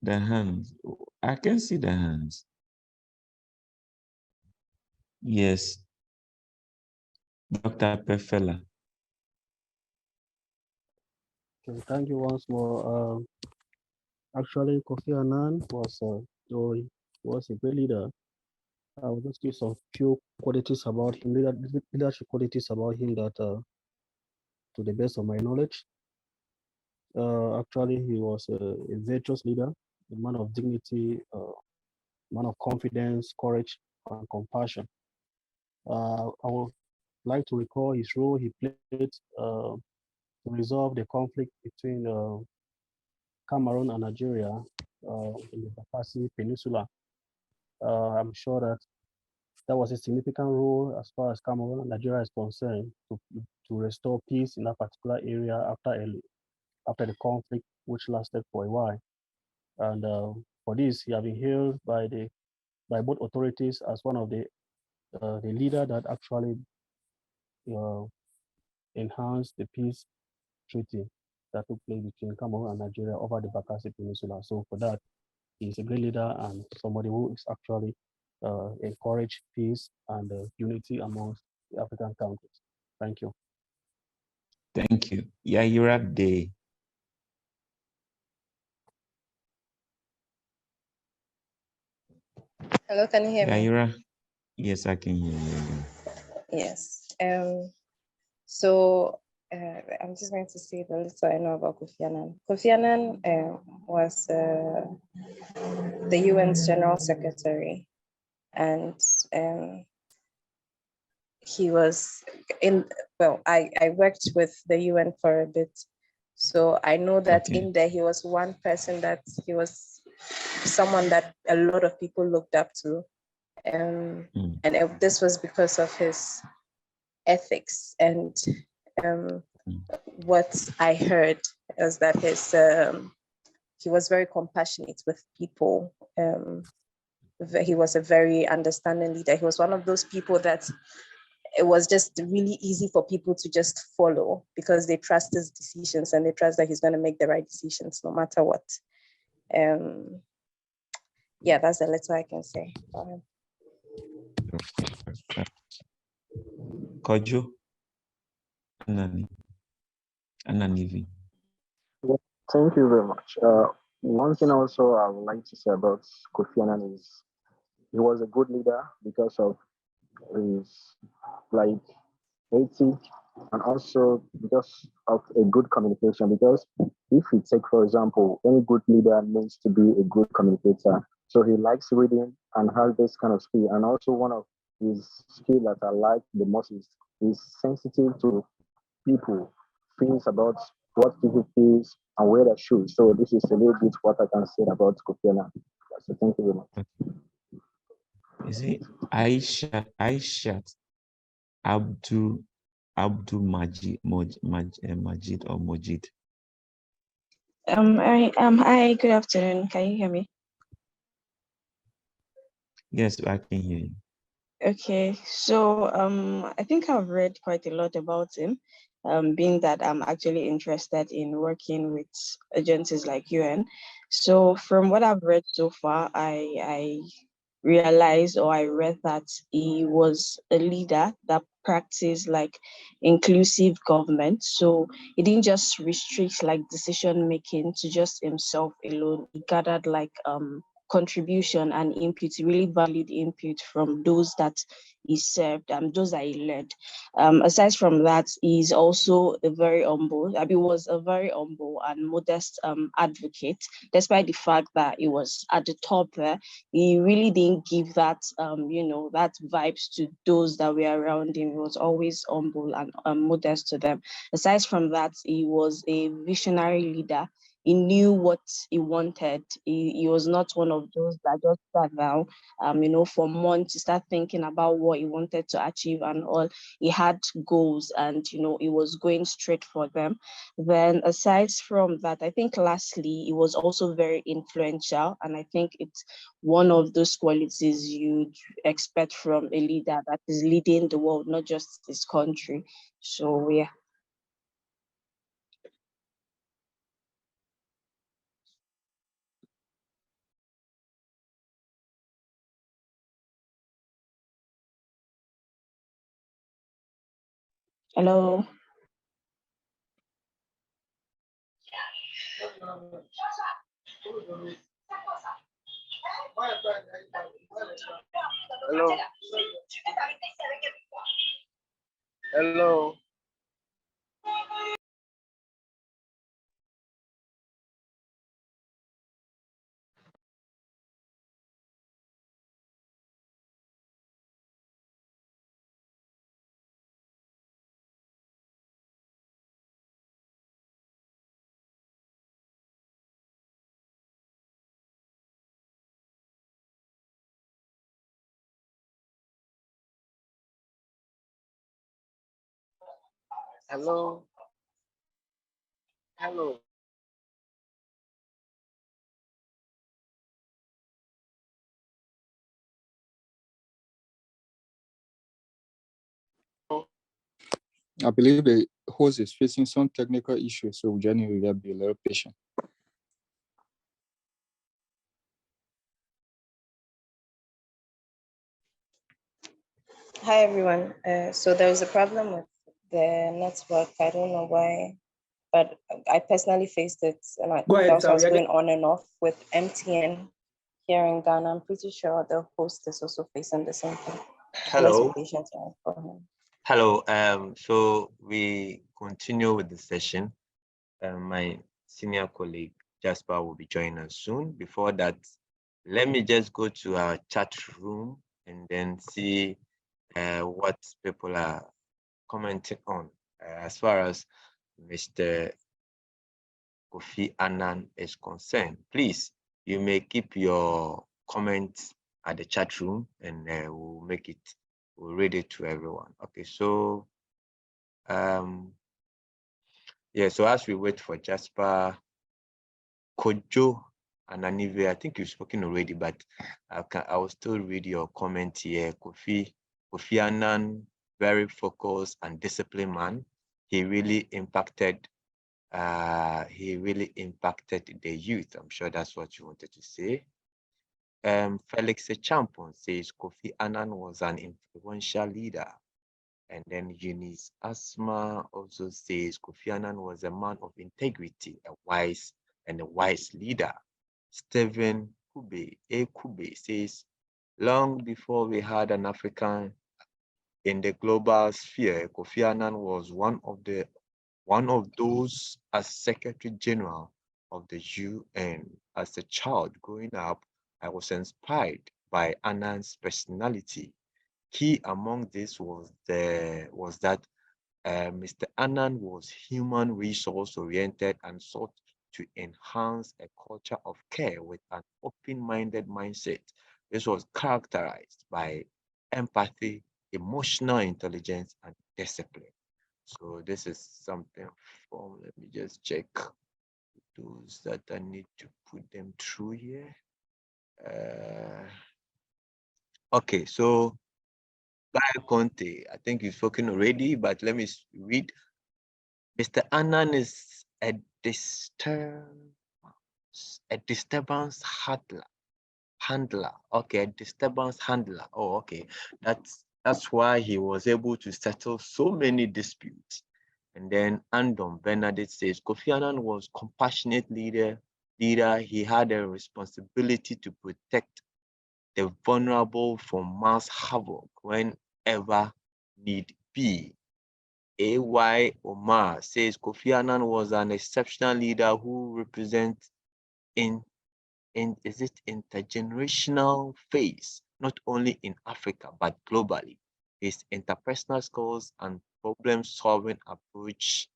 hands. I can see the hands. Yes, Dr. Pefela. Okay, thank you once more. Actually, Kofi Annan was a great leader. I will just give some few qualities about him, leadership qualities about him that, to the best of my knowledge. Actually, he was a virtuous leader, a man of dignity, man of confidence, courage, and compassion. I would like to recall his role he played to resolve the conflict between Cameroon and Nigeria in the Bakassi Peninsula. I'm sure that that was a significant role as far as Cameroon and Nigeria is concerned to restore peace in that particular area after the conflict, which lasted for a while. And for this, he has been hailed by both authorities as one of the leader that actually uh, enhanced the peace treaty that took place between Cameroon and Nigeria over the Bakassi Peninsula. So for that, he's a great leader and somebody who is actually encourage peace and unity amongst the African countries. Thank you. Thank you. Yaira Day. Hello, can you hear me? Yaira, yes, I can hear you again. Yes. So I'm just going to say the little I know about Kofi Annan. Kofi Annan was the UN's General Secretary, and he was I worked with the UN for a bit, so I know that in there he was one person that he was someone that a lot of people looked up to, and this was because of his ethics. And what I heard is that he was very compassionate with people. He was a very understanding leader. He was one of those people that it was just really easy for people to just follow because they trust his decisions and they trust that he's going to make the right decisions no matter what. Yeah, that's the little I can say about him. Kojo, Ananivi. Well, thank you very much. One thing also I would like to say about Kofi Annan is he was a good leader because of his like ethic and also because of a good communication. Because if you take, for example, any good leader means to be a good communicator. So he likes reading and has this kind of skill. And also one of his skill that I like the most is he's sensitive to people, feels about what people feel and where they should. So this is a little bit what I can say about Kofi Annan. So thank you very much. Is it Aishat Abdul Majid or Mojid? Hi, good afternoon. Can you hear me? Yes, I can hear you. Okay, so I think I've read quite a lot about him, being that I'm actually interested in working with agencies like UN. So from what I've read so far, I realized or I read that he was a leader that practiced like inclusive government. So he didn't just restrict like decision making to just himself alone. He gathered like contribution and input, really valid input from those that he served and those that he led. Aside from that, he's also a very humble, he was a very humble and modest advocate, despite the fact that he was at the top there. He really didn't give that, that vibes to those that were around him. He was always humble and modest to them. Aside from that, he was a visionary leader. He knew what he wanted. He was not one of those that just sat down, for months to start thinking about what he wanted to achieve and all. He had goals and, he was going straight for them. Then aside from that, I think lastly, he was also very influential. And I think it's one of those qualities you'd expect from a leader that is leading the world, not just his country. So, yeah. Hello. Hello. Hello. Hello. Hello. I believe the host is facing some technical issues, so Jenny will be a little patient. Hi, everyone. So there is a problem with the network. I don't know why, but I personally faced it, and Go ahead, that's why I was Sir. going on and off with MTN here in Ghana. I'm pretty sure the host is also facing the same thing. Let's be Hello. patient for him. Hello. So we continue with the session. My senior colleague Jasper will be joining us soon. Before that, let me just go to our chat room and then see what people are commenting on. As far as Mr. Kofi Annan is concerned, please, you may keep your comments at the chat room and we'll read it to everyone. Okay, so yeah, so as we wait for Jasper, Kojo and Anive, I think you've spoken already, but I will still read your comment here. Kofi Annan, very focused and disciplined man. He really impacted the youth. I'm sure that's what you wanted to say. Felix Champon says Kofi Annan was an influential leader. And then Eunice Asma also says Kofi Annan was a man of integrity, a wise leader. Stephen Kube says, long before we had an African in the global sphere, Kofi Annan was one of those as Secretary General of the UN. As a child growing up, I was inspired by Annan's personality. Key among this was that Mr. Annan was human resource oriented and sought to enhance a culture of care with an open-minded mindset. This was characterized by empathy, emotional intelligence, and discipline. So this is something from, let me just check those that I need to put them through here. Okay, so by Conte, I think you've spoken already, but let me read. Mr. Annan is a disturbance handler. Okay, a disturbance handler. Oh, okay. That's why he was able to settle so many disputes. And then Andom Bernadette says Kofi Annan was compassionate leader. He had a responsibility to protect the vulnerable from mass havoc whenever need be. A.Y. Omar says Kofi Annan was an exceptional leader who represents intergenerational phase, not only in Africa, but globally. His interpersonal skills and problem-solving approach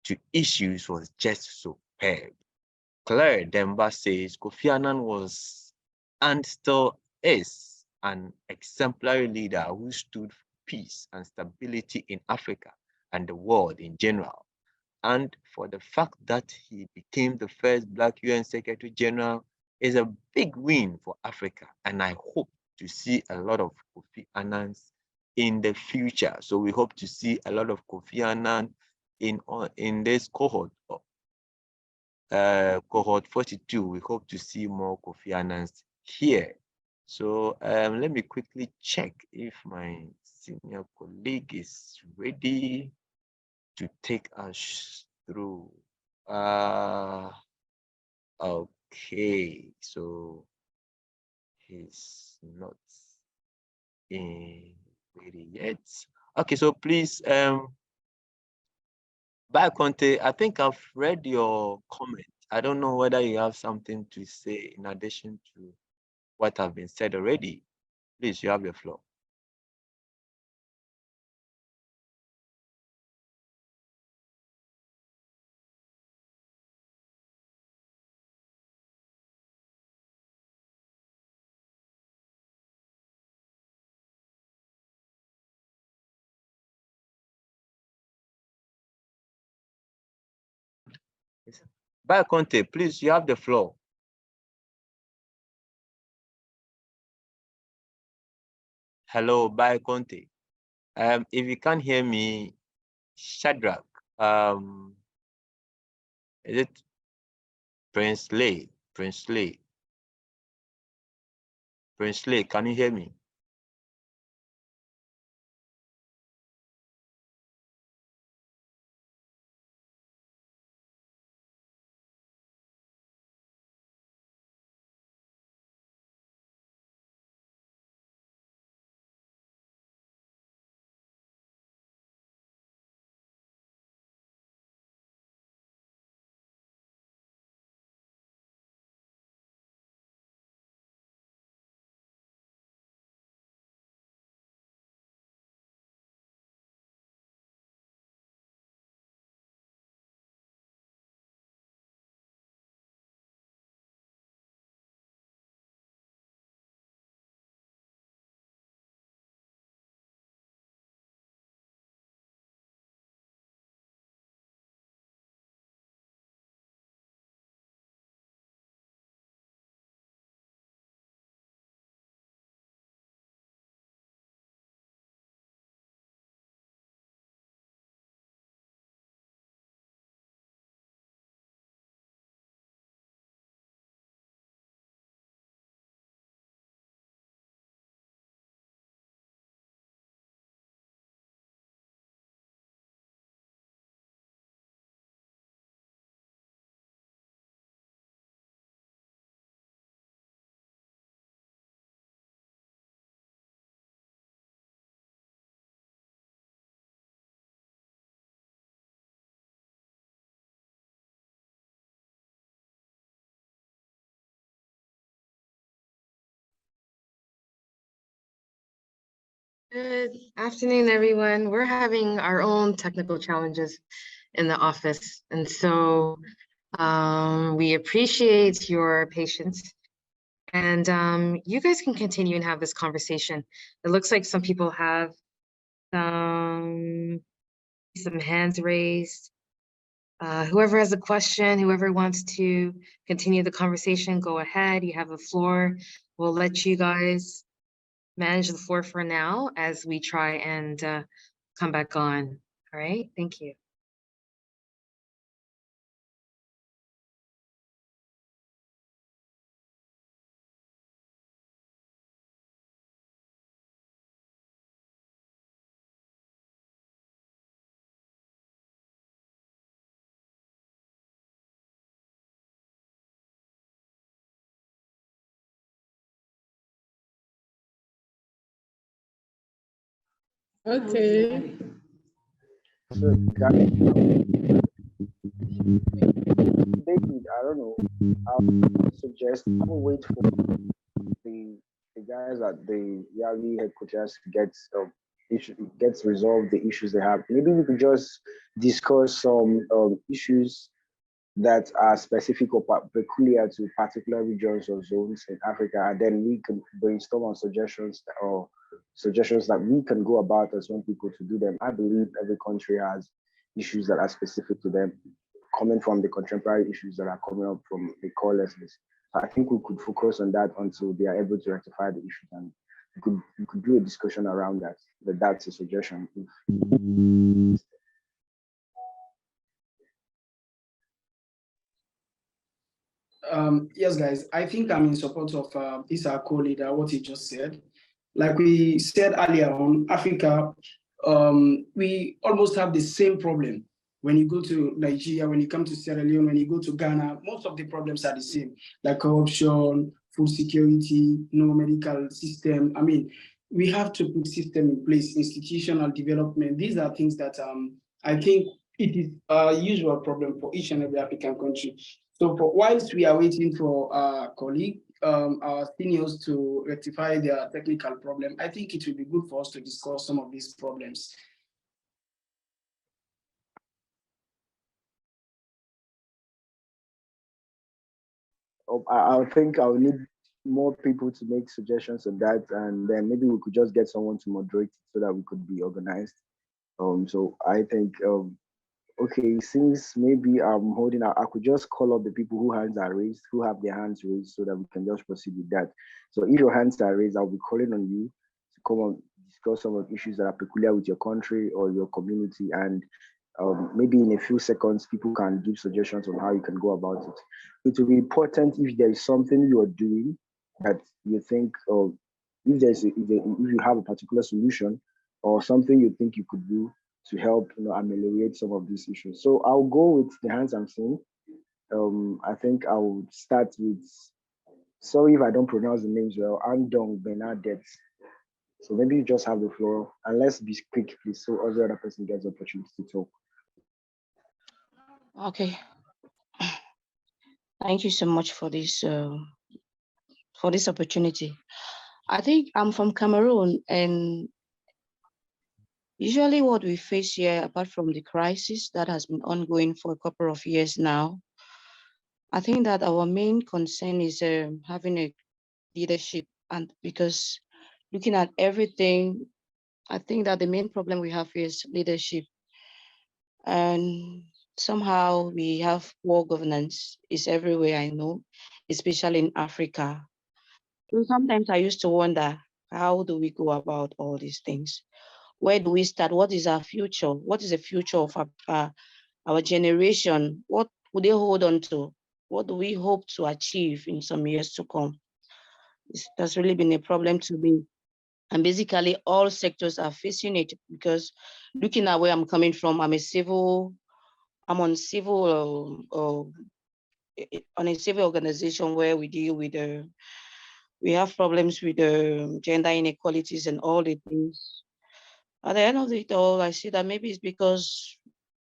to issues was just superb. Claire Demba says Kofi Annan was and still is an exemplary leader who stood for peace and stability in Africa and the world in general. And for the fact that he became the first Black UN Secretary General is a big win for Africa. And I hope to see a lot of Kofi Annans in the future. So we hope to see a lot of Kofi Annan in this cohort. Cohort 42, we hope to see more Kofi Annans here. So let me quickly check if my senior colleague is ready to take us through. Okay, so he's not ready yet. Okay, so please, Bye, Conte. I think I've read your comment. I don't know whether you have something to say in addition to what have been said already. Please, you have the floor. By Conte, please, you have the floor. Hello, By Conte. If you can't hear me, Shadrach, is it Prince Lee? Prince Lee. Prince Lee, can you hear me? Good afternoon, everyone. We're having our own technical challenges in the office, and so we appreciate your patience. And you guys can continue and have this conversation. It looks like some people have some hands raised. Whoever has a question, whoever wants to continue the conversation, go ahead. You have the floor. We'll let you guys manage the floor for now as we try and come back on. All right, thank you. Okay. So David, I don't know. I'll suggest I will wait for the guys at the Yali headquarters to gets resolved the issues they have. Maybe we could just discuss some issues that are specific or peculiar to particular regions or zones in Africa, and then we can brainstorm on suggestions that we can go about as young people to do them. I believe every country has issues that are specific to them, coming from the contemporary issues that are coming up from the core lessons. So I think we could focus on that until they are able to rectify the issues, and we could do a discussion around that. But that's a suggestion. Yes, guys, I think I'm in support of this our co-leader, what he just said. Like we said earlier on, Africa, we almost have the same problem. When you go to Nigeria, when you come to Sierra Leone, when you go to Ghana, most of the problems are the same, like corruption, food security, no medical system. I mean, we have to put system in place, institutional development. These are things that I think it is a usual problem for each and every African country. So whilst we are waiting for our colleague, our seniors to rectify their technical problem, I think it will be good for us to discuss some of these problems. I think I'll need more people to make suggestions on that, and then maybe we could just get someone to moderate it so that we could be organized. So I think okay, since maybe I'm holding out, I could just call up the people who hands are raised, who have their hands raised, so that we can just proceed with that. So if your hands are raised, I'll be calling on you to come and discuss some of the issues that are peculiar with your country or your community. And maybe in a few seconds, people can give suggestions on how you can go about it. It will be important if there is something you are doing that you think, or if you have a particular solution or something you think you could do to help ameliorate some of these issues. So I'll go with the hands I'm seeing. I think I will start with, sorry if I don't pronounce the names well, Andong Bernadette. So maybe you just have the floor, and let's be quick, please, so every other person gets the opportunity to talk. Okay. Thank you so much for this opportunity. I think I'm from Cameroon, and usually what we face here, apart from the crisis that has been ongoing for a couple of years now, I think that our main concern is having a leadership. And because looking at everything, I think that the main problem we have is leadership. And somehow we have poor governance. It's everywhere, I know, especially in Africa. So sometimes I used to wonder, how do we go about all these things? Where do we start? What is our future? What is the future of our generation? What would they hold on to? What do we hope to achieve in some years to come? That's really been a problem to me. And basically all sectors are facing it, because looking at where I'm coming from, I'm on civil, on a civil organization where we deal with we have problems with gender inequalities and all the things. At the end of it all, I see that maybe it's because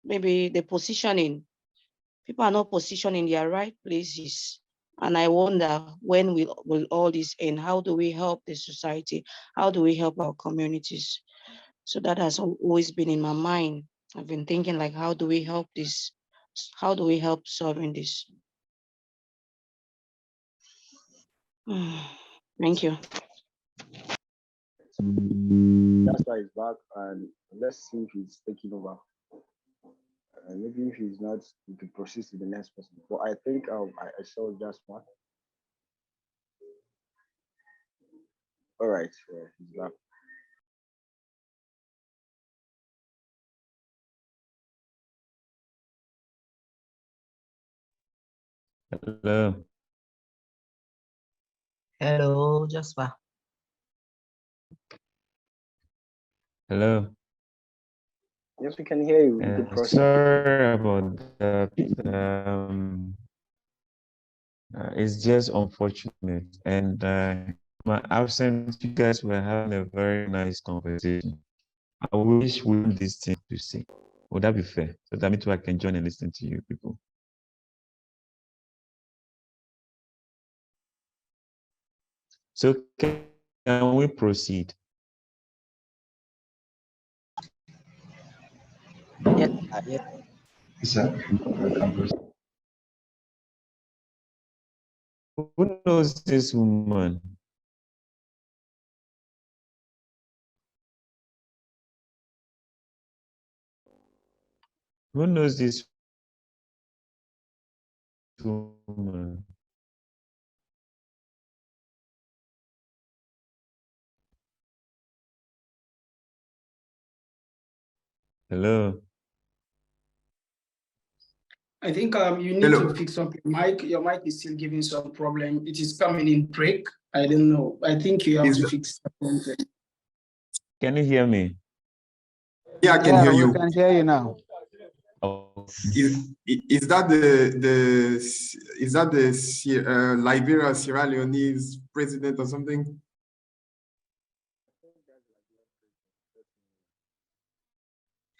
maybe the positioning, people are not positioned in their right places. And I wonder, when will all this end? How do we help the society? How do we help our communities? So that has always been in my mind. I've been thinking, like, how do we help this? How do we help solving this? Thank you. That's why he's back, and let's see if he's taking over. Maybe if he's not, we can proceed to the next person. But I think I saw Jasper. All right, he's back. Hello. Hello, Jasper. Hello. Yes, we can hear you. You could proceed. Sorry about that. It's just unfortunate. And my absence, you guys were having a very nice conversation. I wish we had this thing to see. Would that be fair? So that means I can join and listen to you people. So can we proceed? Yes, yes. Sir, who knows this woman? Who knows this woman? Hello. I think you need to fix up your mic. Your mic is still giving some problem. It is coming in break. I don't know. I think you have to fix something. Can you hear me? Yeah, I can hear you. We can hear you now. Oh. Is that the Liberia Sierra Leone's president or something?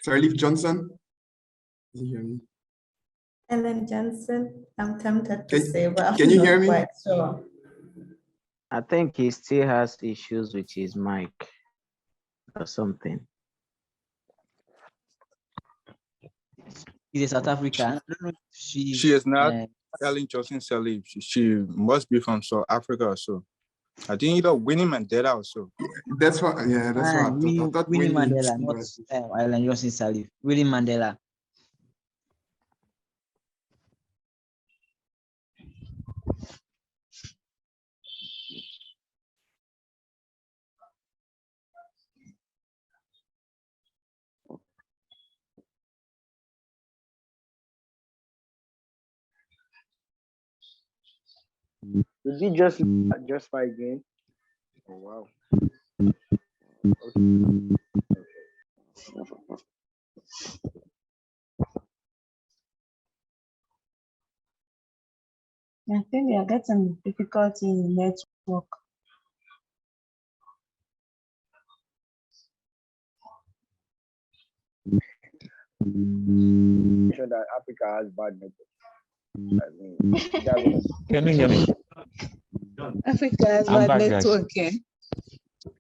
Sirleaf Johnson? Ellen Johnson, I'm tempted to say, but can I'm you not hear me? quite sure. I think he still has issues with his mic or something. He's a South African. I don't know if She is not Ellen Johnson Sirleaf. She must be from South Africa or so. I think either Winnie Mandela or so. That's what, yeah, that's what I thought. I thought Winnie Mandela, not Ellen Johnson Sirleaf. Winnie Mandela. Did he just fight again? Oh wow. I think we are getting difficulty in network. Sure that Africa has bad network. I mean, Can you hear me? Africa has I'm bad back, guys. network. Eh?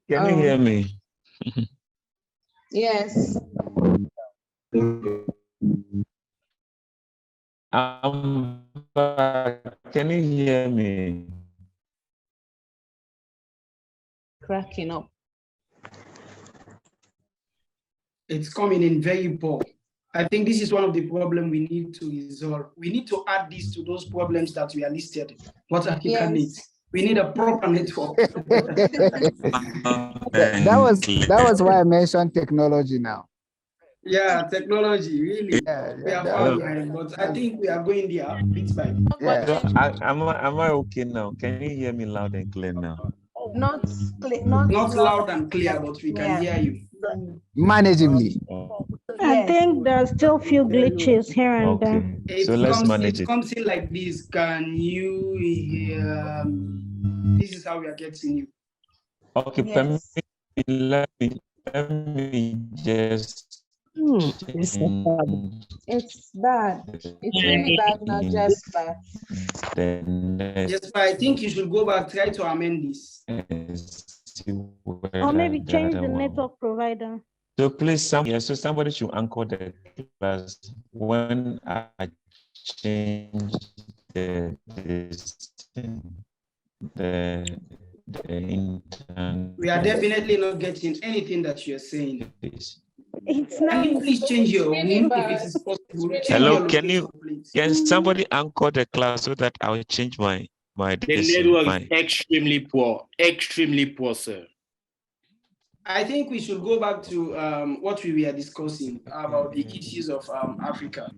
Can you hear me? Yes. I'm back. Can you hear me? Cracking up. It's coming in very poor. I think this is one of the problems we need to resolve. We need to add this to those problems that we are listed. What Africa needs. We need a proper network. that was why I mentioned technology now. Yeah, technology, really. We are far No. behind, but I think we are going there bit by bit. So am I okay now? Can you hear me loud and clear now? Not loud and clear, but we can hear you. Manageably. I think there's still few glitches here and there. So let's manage It it. comes in like this. Can you hear me? This is how we are getting you. Okay, let me just It's bad. It's really bad, not just bad. Yes, but I think you should go back, try to amend this. Or maybe change the network provider. So please, so somebody should anchor the class when I change the internet. We are definitely not getting anything that you're saying. It's Can you please change your room if it is possible? Hello, can somebody anchor the class so that I will change my The network is extremely poor, sir. I think we should go back to what we were discussing about the issues of Africa.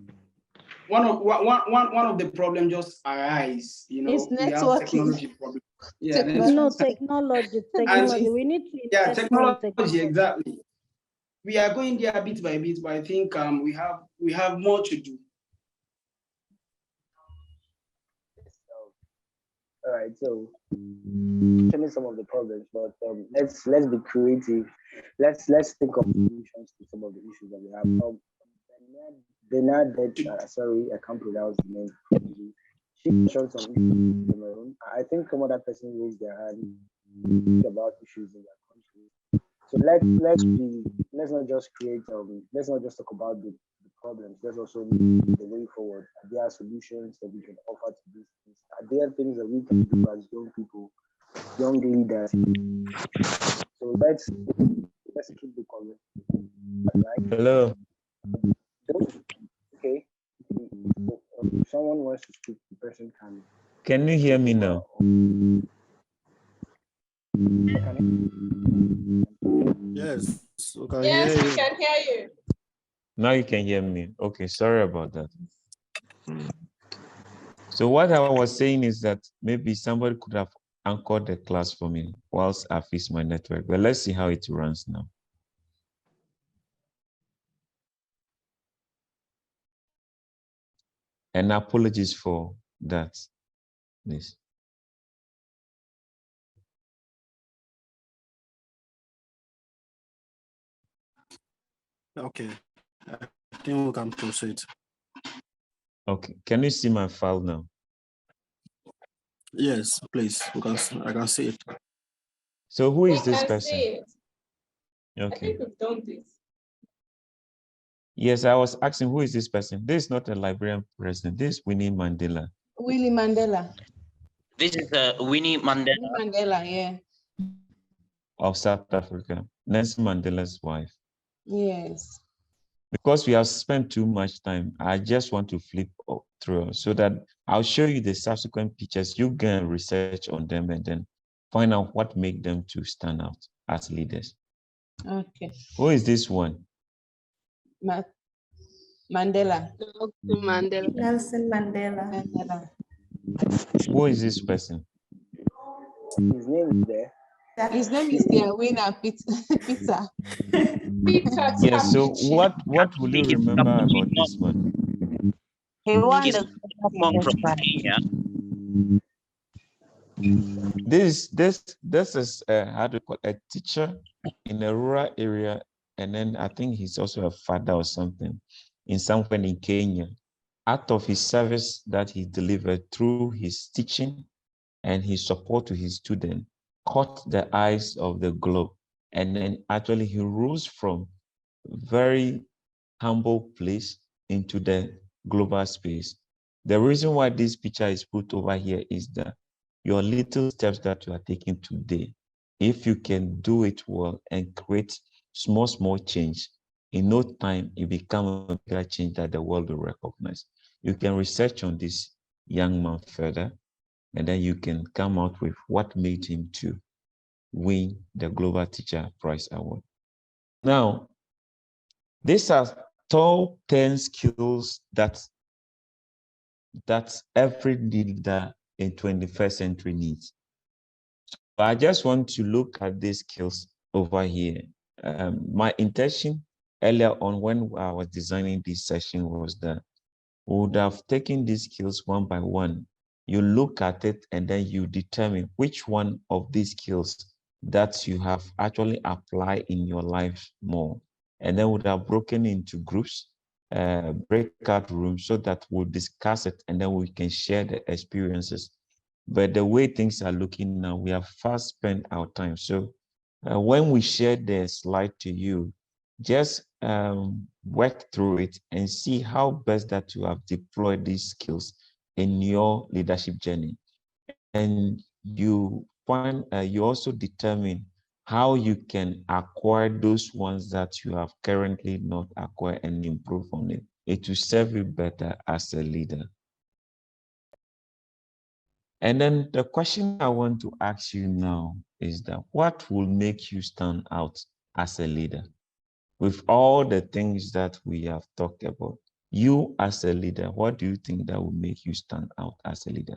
One of the problems just arise, It's we have technology problem. Yeah, technology. We need to invest technology, exactly. We are going there bit by bit, but I think we have more to do. All right, so tell me some of the problems, but let's be creative. Let's think of solutions to some of the issues that we have. Sorry, I can't pronounce the name. She mentioned some issues in Cameroon. I think some other person raised their hand about issues in their country. So let's not just create let's not just talk about the problems. Let's also look the way forward. Are there solutions that we can offer to these things? Are there things that we can do as young people, young leaders? So let's keep the comment. Right? Hello. Okay. So, if someone wants to speak, the person can. Can you hear me now? Yes. Okay, yes, we can hear you. Now you can hear me. Okay, sorry about that. So what I was saying is that maybe somebody could have anchored the class for me whilst I fix my network. But let's see how it runs now. And apologies for that, please. Okay, I think we can proceed. Okay, can you see my file now? Yes, please. I can see it. So who is We this can person? see it. I Okay. think we've done this. Yes, I was asking who is this person? This is not a Liberian president. This is Winnie Mandela. Willie Mandela. This is Winnie Mandela. Winnie Mandela, yeah. Of South Africa, Nelson Mandela's wife. Yes. Because we have spent too much time, I just want to flip through so that I'll show you the subsequent pictures. You can research on them and then find out what make them to stand out as leaders. Okay. Who is this one? Mandela. Mandela. Nelson Mandela. Who is this person? His name is there. His name is there, winner Peter. Yes, so what will you remember about this one? He won He's the from Kenya. This is how do you call a teacher in a rural area, and then I think he's also a father or something in somewhere in Kenya. Out of his service that he delivered through his teaching and his support to his students, caught the eyes of the globe, and then actually he rose from very humble place into the global space. The reason why this picture is put over here is that your little steps that you are taking today, if you can do it well and create small change, in no time it becomes a bigger change that the world will recognize. You can research on this young man further, and then you can come out with what made him to win the Global Teacher Prize Award. Now, these are top 10 skills that every leader in 21st century needs. So I just want to look at these skills over here. My intention earlier on when I was designing this session was that we would have taken these skills one by one. You look at it and then you determine which one of these skills that you have actually applied in your life more. And then would have broken into groups, breakout rooms, so that we'll discuss it and then we can share the experiences. But the way things are looking now, we have fast spent our time. So when we share the slide to you, just work through it and see how best that you have deployed these skills in your leadership journey. And you find, you also determine how you can acquire those ones that you have currently not acquired and improve on it. It will serve you better as a leader. And then the question I want to ask you now is that what will make you stand out as a leader? With all the things that we have talked about, you as a leader, what do you think that will make you stand out as a leader?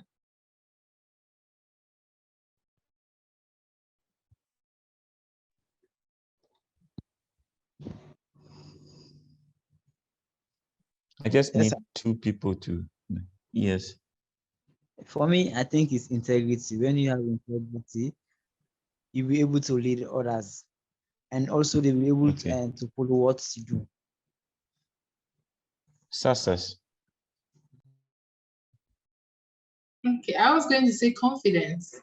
I just need two people to, yes. For me, I think it's integrity. When you have integrity, you'll be able to lead others, and also they'll be able to follow what you do. Success. Okay, I was going to say confidence.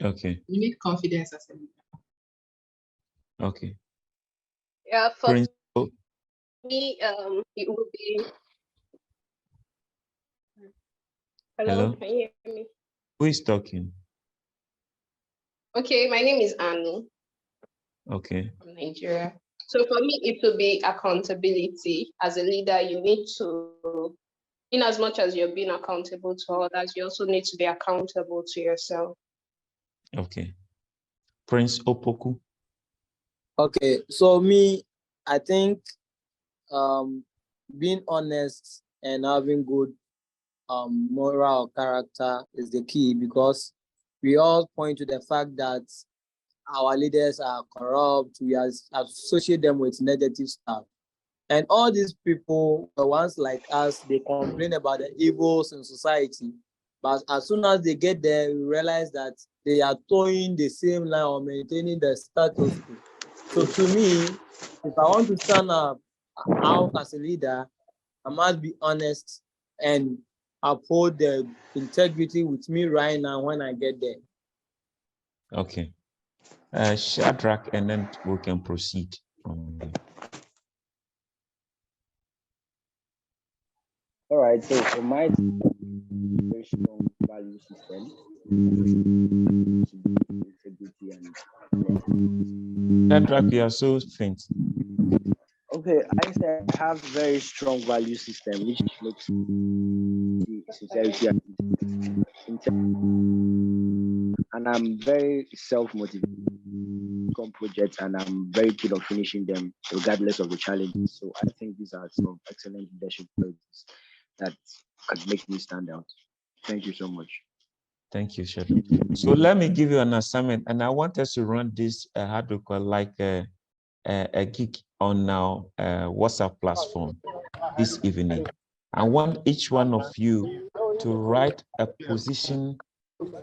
Okay. You need confidence as a leader. Okay. Yeah, for Principal. me, it would be. Hello? Can you hear me? Who is talking? Okay, my name is Anu Okay. from Nigeria. So for me, it will be accountability. As a leader, you need to, in as much as you're being accountable to others, you also need to be accountable to yourself. Okay. Prince Opoku. Okay, so me, I think being honest and having good moral character is the key, because we all point to the fact that our leaders are corrupt, we associate them with negative stuff. And all these people, the ones like us, they complain about the evils in society. But as soon as they get there, we realize that they are towing the same line or maintaining the status quo. So to me, if I want to stand up out as a leader, I must be honest and uphold the integrity with me right now when I get there. Okay. Shadrach, and then we can proceed from there. All right, so for my very strong value system, integrity and Shadrach, you are so faint. okay, I say I have very strong value system, which makes sincerity and I'm very self-motivated on projects, and I'm very keen on finishing them regardless of the challenges. So I think these are some excellent leadership qualities that could make me stand out. Thank you so much. Thank you, Sheldon. So let me give you an assignment, and I want us to run this, how do you call, like a gig on our WhatsApp platform this evening. I want each one of you to write a position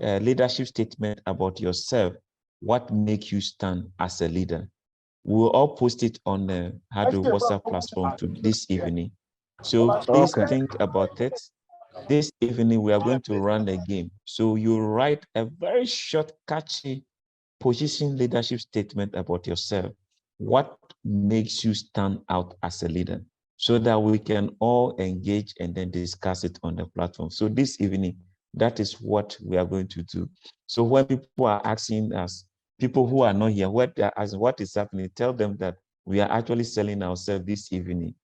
leadership statement about yourself. What makes you stand as a leader? We'll all post it on the WhatsApp platform to this evening. So please think about it. This evening, we are going to run a game. So you write a very short, catchy position leadership statement about yourself. What makes you stand out as a leader? So that we can all engage and then discuss it on the platform. So this evening, that is what we are going to do. So when people are asking us, people who are not here, what is happening, tell them that we are actually selling ourselves this evening.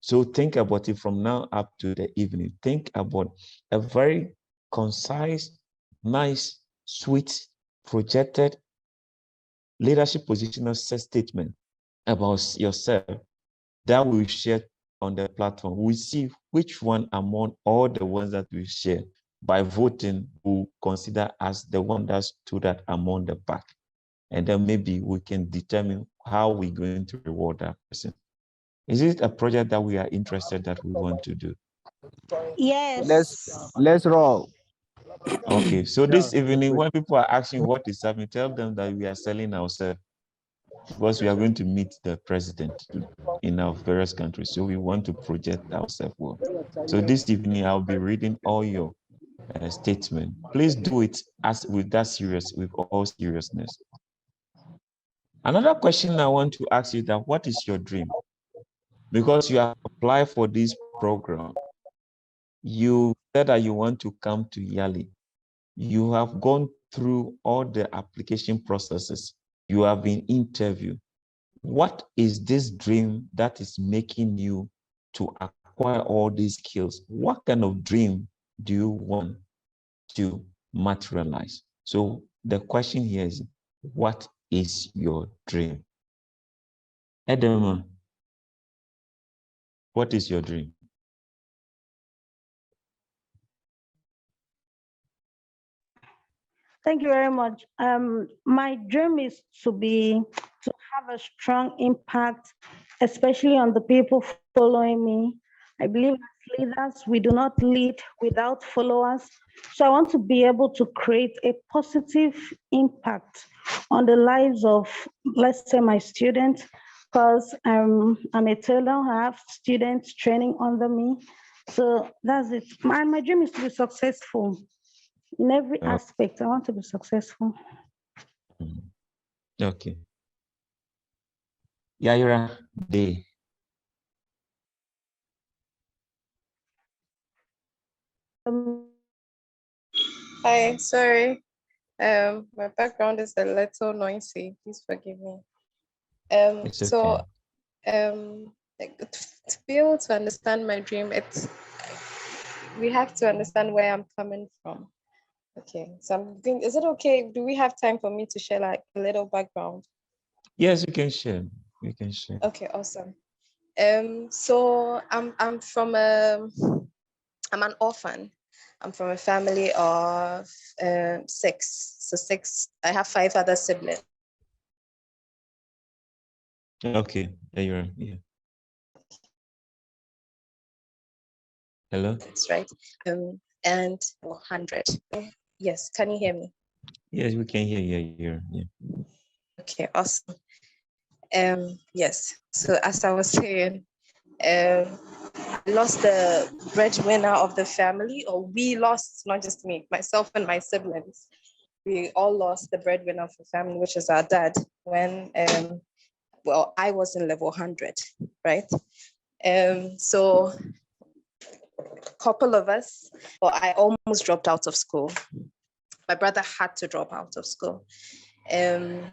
So think about it from now up to the evening. Think about a very concise, nice, sweet, projected leadership positional statement about yourself that we share on the platform. We see which one among all the ones that we share. By voting, we'll consider as the one that stood out among the pack. And then maybe we can determine how we're going to reward that person. Is it a project that we are interested that we want to do? Yes. Let's roll. Okay, so this evening, when people are asking what is happening, tell them that we are selling ourselves because we are going to meet the president in our various countries. So we want to project ourselves well. So this evening, I'll be reading all your statements. Please do it with all seriousness. Another question I want to ask you that what is your dream? Because you have applied for this program, you said that you want to come to Yali. You have gone through all the application processes. You have been interviewed. What is this dream that is making you to acquire all these skills? What kind of dream do you want to materialize? So the question here is, what is your dream? Edema, what is your dream? Thank you very much. My dream is to have a strong impact, especially on the people following me. I believe as leaders, we do not lead without followers. So I want to be able to create a positive impact on the lives of, let's say, my students, because I'm a tailor, I have students training under me. So that's it. My dream is to be successful. In every aspect, I want to be successful. Okay. Yaira Day. Hi, sorry. My background is a little noisy. Please forgive me. It's okay. Like, to be able to understand my dream, we have to understand where I'm coming from. Okay, so I'm thinking, is it okay? Do we have time for me to share like a little background? Yes, you can share. You can share. Okay, awesome. So I'm an orphan. I'm from a family of 6. So 6. I have 5 other siblings. Okay, there you are. Yeah. Hello. That's right. And 100. Yes, can you hear me? Yes, we can hear you. Yeah. Okay, awesome. Yes. So as I was saying, I lost the breadwinner of the family, or we lost, not just me, myself and my siblings. We all lost the breadwinner of the family, which is our dad, when I was in level 100, right? So a couple of us, I almost dropped out of school. My brother had to drop out of school. And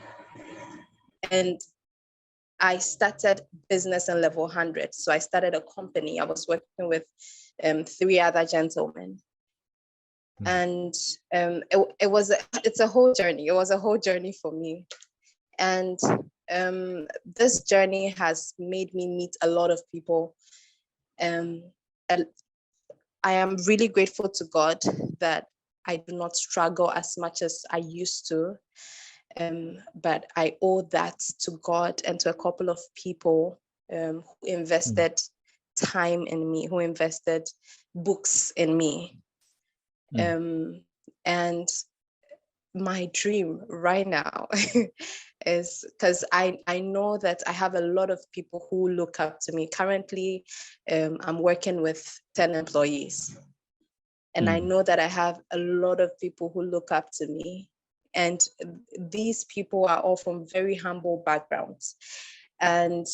I started business in level 100. So I started a company. I was working with 3 other gentlemen. And it's a whole journey. It was a whole journey for me. And this journey has made me meet a lot of people. I am really grateful to God that I do not struggle as much as I used to. But I owe that to God and to a couple of people who invested time in me, who invested books in me. And my dream right now is, because I know that I have a lot of people who look up to me. Currently, I'm working with 10 employees. And I know that I have a lot of people who look up to me. And these people are all from very humble backgrounds. And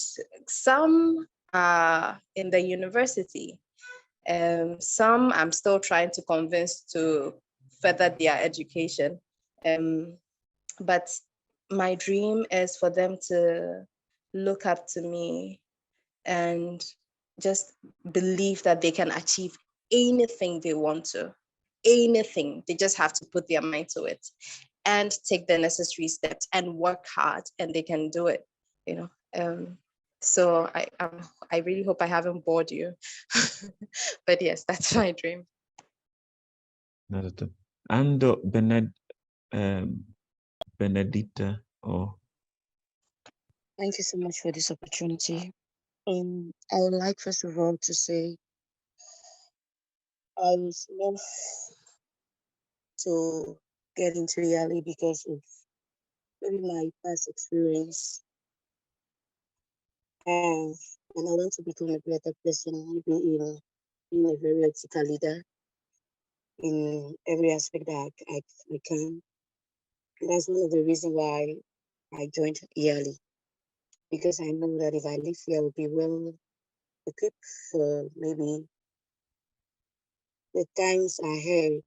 some are in the university. Some I'm still trying to convince to further their education. But my dream is for them to look up to me and just believe that they can achieve anything they want to, anything. They just have to put their mind to it and take the necessary steps and work hard, and they can do it, you know. So I really hope I haven't bored you, but yes, that's my dream. Not at all. And Benedicta, or Thank you so much for this opportunity. I would like first of all to say I was love to get into Yali because of maybe my past experience. And I want to become a better person, maybe in being a very ethical leader in every aspect that I can. And that's one of the reasons why I joined Yali, because I know that if I live here, I will be well equipped for maybe the times ahead.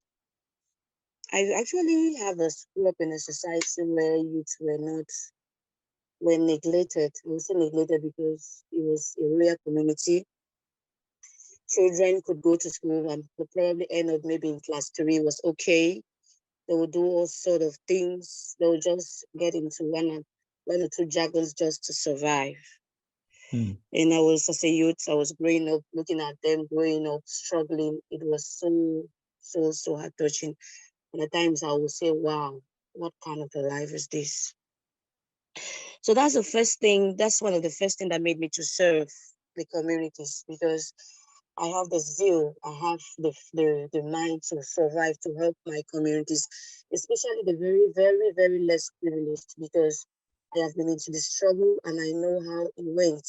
I actually have grew up in a society where youth were neglected. I would say neglected because it was a rural community. Children could go to school and could probably end up maybe in class 3 was okay. They would do all sort of things. They would just get into one or two jargons just to survive. And I was, as a youth, I was growing up, looking at them growing up, struggling. It was so heart touching. And at times I would say, wow, what kind of a life is this? So that's the first thing, that's one of the first things that made me to serve the communities, because I have the zeal, I have the mind to survive, to help my communities, especially the very, very, very less privileged, because I have been into the struggle and I know how it went.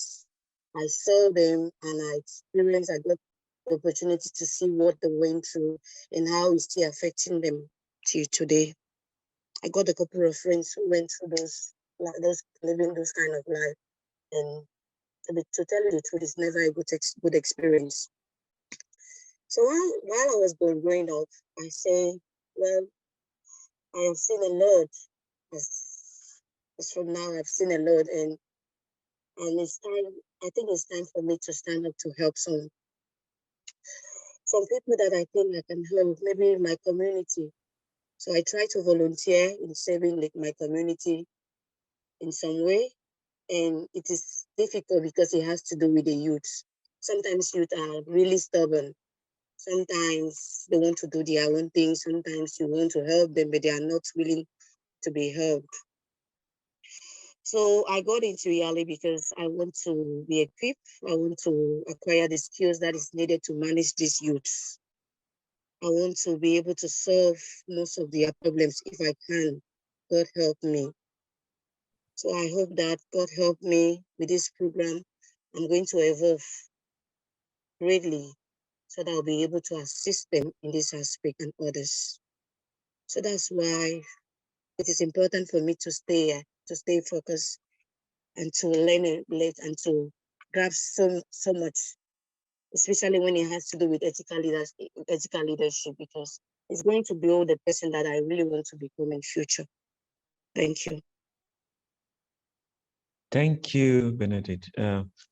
I saw them and I experienced, I got the opportunity to see what they went through and how it's still affecting them till today. I got a couple of friends who went through those living those kind of life, and to tell you the truth, it's never a good experience. So while I was growing up, I say, well, I have seen a lot. As from now, I've seen a lot, and it's time. I think it's time for me to stand up to help some people that I think I can help, maybe in my community. So I try to volunteer in saving my community in some way. And it is difficult because it has to do with the youth. Sometimes youth are really stubborn. Sometimes they want to do their own thing. Sometimes you want to help them, but they are not willing to be helped. So I got into Yali because I want to be equipped. I want to acquire the skills that is needed to manage these youths. I want to be able to solve most of their problems if I can. God help me. So I hope that God help me with this program. I'm going to evolve greatly so that I'll be able to assist them in this aspect and others. So that's why it is important for me to stay focused and to learn and to grasp so much, especially when it has to do with ethical leadership, because it's going to build the person that I really want to become in future. Thank you. Thank you, Benedict.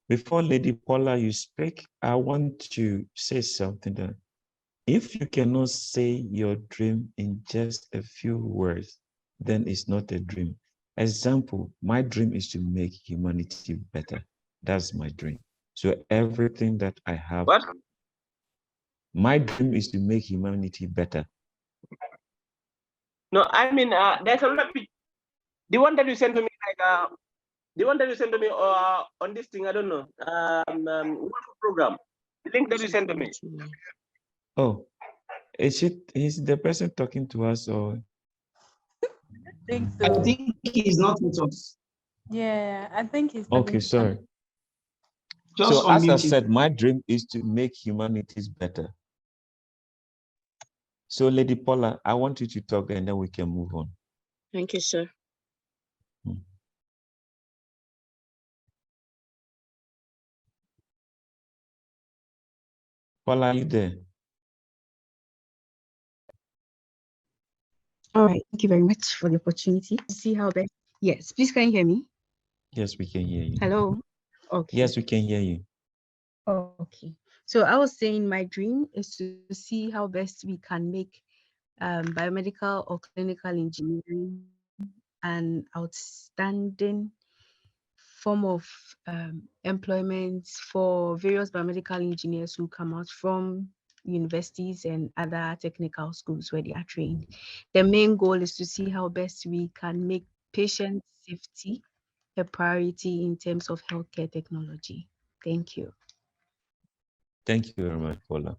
Before Lady Paula, you speak, I want to say something that if you cannot say your dream in just a few words, then it's not a dream. Example, my dream is to make humanity better. That's my dream. So everything that I have, My dream is to make humanity better. No, I mean, there's another picture. The one that you sent to me, like, the one that you sent to me on this thing, I don't know, program. The link that you sent to me. Oh, is the person talking to us or? I think he's not with us. Yeah, I think he's Okay, sorry. Just so as I unmute said, my dream is to make humanities better. So Lady Paula, I want you to talk and then we can move on. Thank you, sir. Paula, are you there? All right, thank you very much for the opportunity to see how best. Yes, please can you hear me? Yes, we can hear you. Hello. Okay. Yes, we can hear you. Okay. So I was saying my dream is to see how best we can make biomedical or clinical engineering an outstanding form of employment for various biomedical engineers who come out from universities and other technical schools where they are trained. The main goal is to see how best we can make patient safety a priority in terms of healthcare technology. Thank you. Thank you very much, Paula.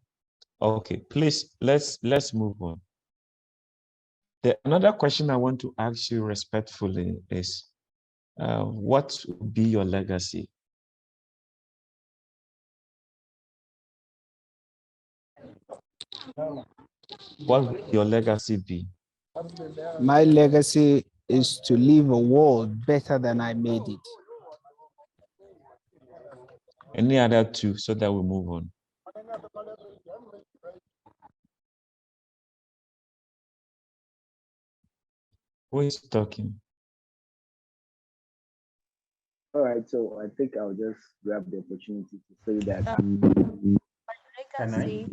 Okay, please, let's move on. Another question I want to ask you respectfully is, what would be your legacy? What would your legacy be? My legacy is to leave a world better than I made it. Any other two so that we move on? Who is talking? All right, so I think I'll just grab the opportunity to say that. Can I?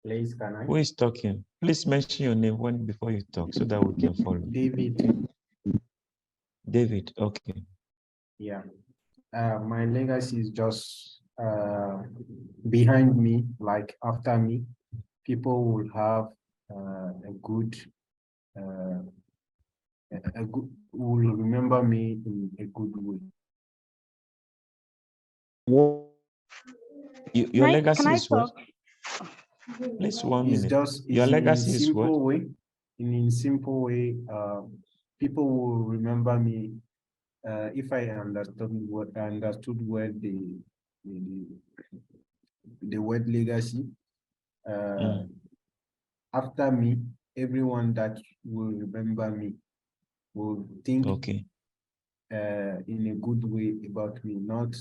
Please, can I? Who is talking? Please mention your name before you talk so that we can follow. David. David, okay. Yeah. My legacy is just behind me, like after me, people will have will remember me in a good way. Your legacy is what? talk? Please, 1 It's minute. just Your legacy is what? simple way. In simple way, people will remember me if I understood well the word legacy. After me, everyone that will remember me will think in a good way about me, not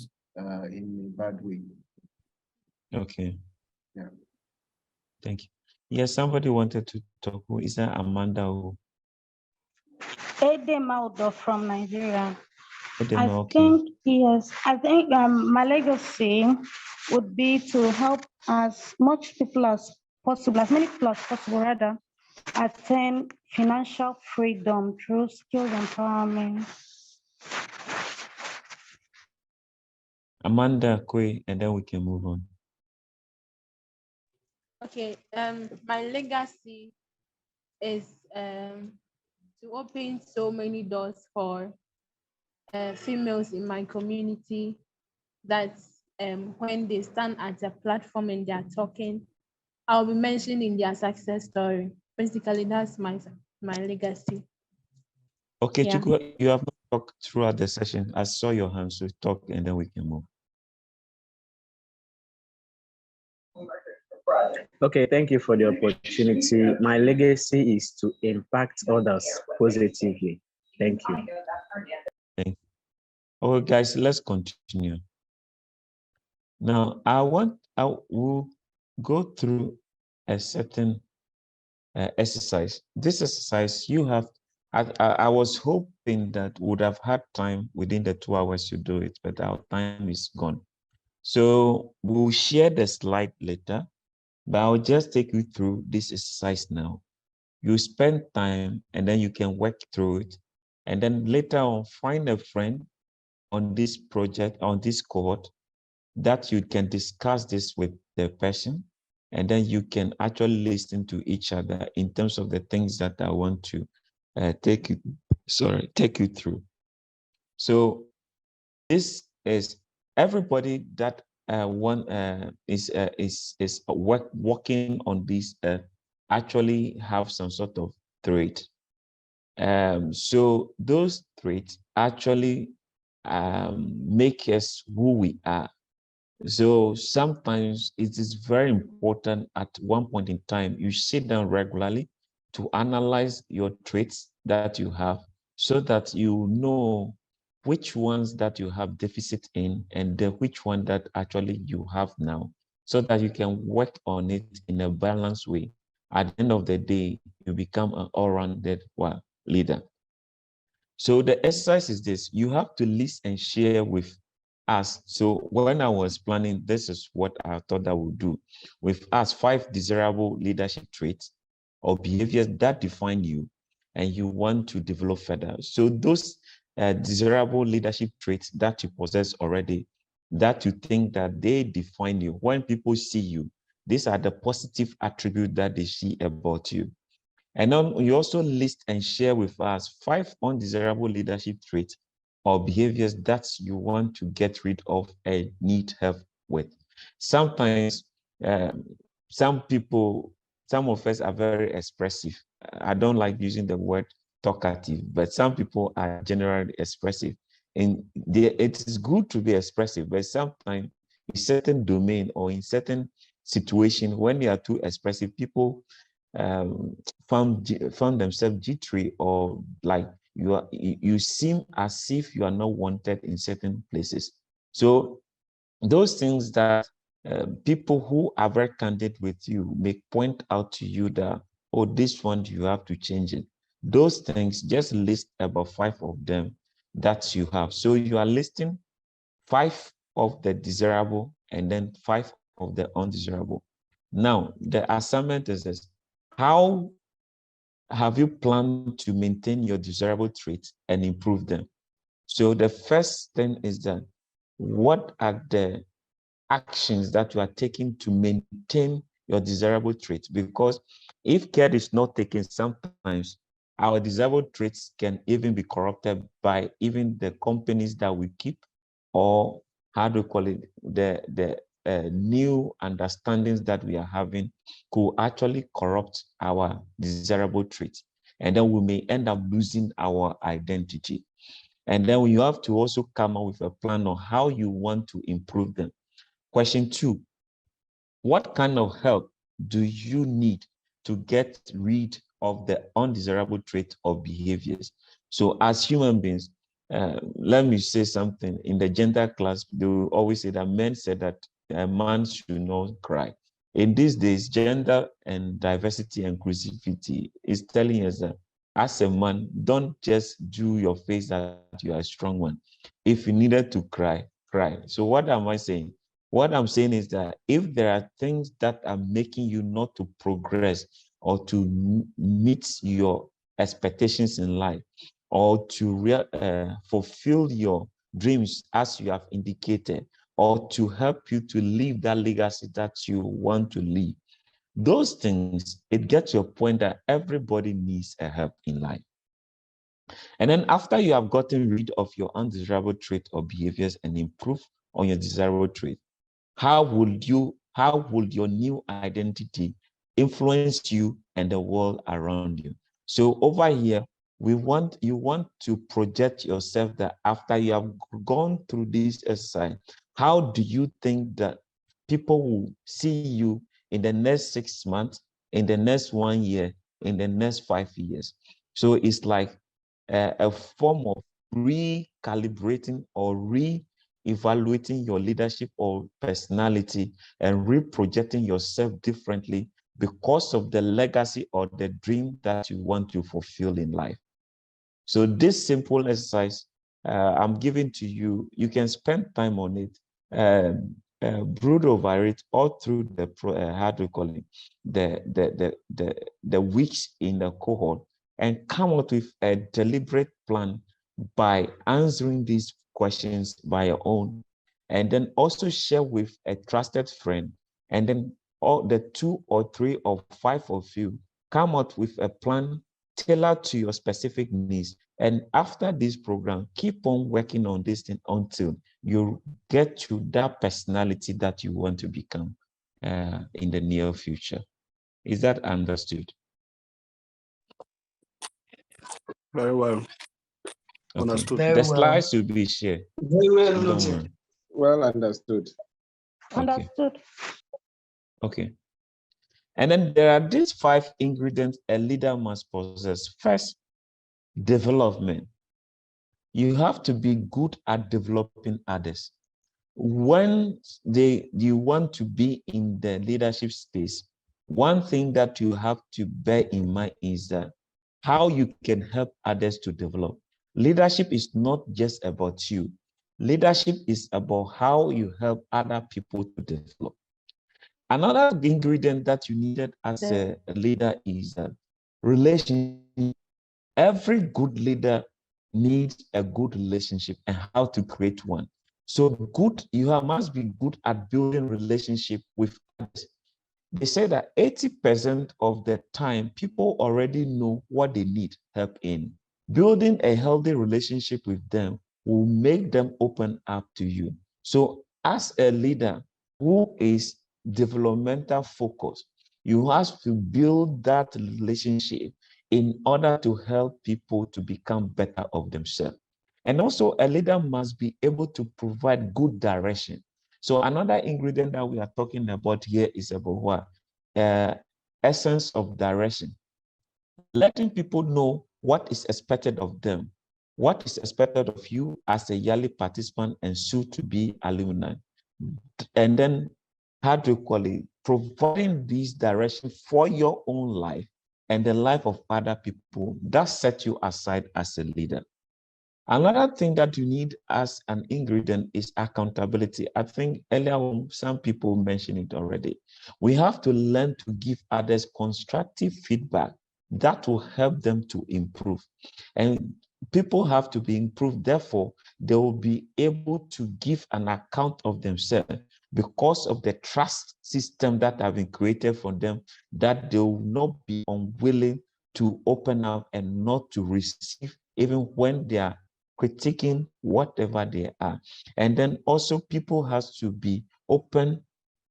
in a bad way. Okay. Yeah. Thank you. Yes, somebody wanted to talk. Who is that? Amanda? Edemaudo from Nigeria. Okay. I think my legacy would be to help as much people as possible, as many people as possible rather, attain financial freedom through skills empowerment. Amanda Kwe, and then we can move on. Okay, my legacy is to open so many doors for females in my community that when they stand at a platform and they are talking, I'll be mentioning their success story. Basically, that's my legacy. Okay, Yeah. Chukwu, you have not talked throughout the session. I saw your hand, so talk and then we can move. Okay, thank you for the opportunity. My legacy is to impact others positively. Thank you. Thank you. Oh, guys, let's continue. Now, I will go through a certain exercise. This exercise you have, I was hoping that would have had time within the 2 hours to do it, but our time is gone. So we'll share the slide later, but I'll just take you through this exercise now. You spend time and then you can work through it. And then later on, find a friend on this project, on this cohort, that you can discuss this with the person, and then you can actually listen to each other in terms of the things that I want to take you through. So this is everybody that is working on this actually have some sort of trait. So those traits actually make us who we are. So sometimes it is very important at one point in time, you sit down regularly to analyze your traits that you have so that you know which ones that you have deficit in and which one that actually you have now, so that you can work on it in a balanced way. At the end of the day, you become an all-rounded leader. So the exercise is this: you have to list and share with us. So when I was planning, this is what I thought I would do. With us, 5 desirable leadership traits or behaviors that define you and you want to develop further. So those desirable leadership traits that you possess already, that you think that they define you, when people see you, these are the positive attributes that they see about you. And then you also list and share with us 5 undesirable leadership traits or behaviors that you want to get rid of and need help with. Sometimes some of us are very expressive. I don't like using the word talkative, but some people are generally expressive. And it is good to be expressive, but sometimes in certain domain or in certain situation, when you are too expressive, people found themselves jittery, or like you seem as if you are not wanted in certain places. So those things that people who are very candid with you may point out to you that, oh, this one you have to change it. Those things, just list about 5 of them that you have. So you are listing 5 of the desirable and then 5 of the undesirable. Now the assignment is this: how have you planned to maintain your desirable traits and improve them? So the first thing is that, what are the actions that you are taking to maintain your desirable traits? Because if care is not taken, sometimes our desirable traits can even be corrupted by even the companies that we keep, or how do you call it, the new understandings that we are having could actually corrupt our desirable traits. And then we may end up losing our identity. And then you have to also come up with a plan on how you want to improve them. Question 2, what kind of help do you need to get rid of the undesirable traits or behaviors? So as human beings, let me say something. In the gender class, they will always say that men said that a man should not cry. In these days, gender and diversity and inclusivity is telling us that as a man, don't just do your face that you are a strong one. If you needed to cry, cry. So what am I saying? What I'm saying is that if there are things that are making you not to progress or to meet your expectations in life, or to fulfill your dreams as you have indicated, or to help you to leave that legacy that you want to leave, those things, it gets to a point that everybody needs a help in life. And then after you have gotten rid of your undesirable trait or behaviors and improve on your desirable trait, how would your new identity influence you and the world around you? So over here, you want to project yourself that after you have gone through this exercise, how do you think that people will see you in the next 6 months, in the next 1 year, in the next 5 years? So it's like a form of recalibrating or evaluating your leadership or personality and reprojecting yourself differently because of the legacy or the dream that you want to fulfill in life. So this simple exercise I'm giving to you, you can spend time on it, brood over it all through the how do you call it, the weeks in the cohort, and come out with a deliberate plan by answering these questions by your own. and then also share with a trusted friend, and then all the 2 or 3 or 5 of you come out with a plan tailored to your specific needs. And after this program, keep on working on this thing until you get to that personality that you want to become in the near future. Is that understood? Very well. Okay. Understood. The slides will be shared. Very well Don't noted. worry. Well understood. Understood. Okay. And then there are these 5 ingredients a leader must possess. First, development. You have to be good at developing others. When you want to be in the leadership space, one thing that you have to bear in mind is that how you can help others to develop. Leadership is not just about you. Leadership is about how you help other people to develop. Another ingredient that you needed as a leader is relationship. Every good leader needs a good relationship and how to create one. So must be good at building relationship with others. They say that 80% of the time, people already know what they need help in. Building a healthy relationship with them will make them open up to you. So as a leader who is developmental focused, you have to build that relationship in order to help people to become better of themselves. And also a leader must be able to provide good direction. So another ingredient that we are talking about here is about what? Essence of direction. Letting people know what is expected of them, what is expected of you as a yearly participant and soon to be alumni. And then, how do you call it? Providing these directions for your own life and the life of other people, that set you aside as a leader. Another thing that you need as an ingredient is accountability. I think earlier on, some people mentioned it already. We have to learn to give others constructive feedback that will help them to improve. And people have to be improved. Therefore, they will be able to give an account of themselves because of the trust system that have been created for them, that they will not be unwilling to open up and not to receive even when they are critiquing whatever they are. And then also people have to be open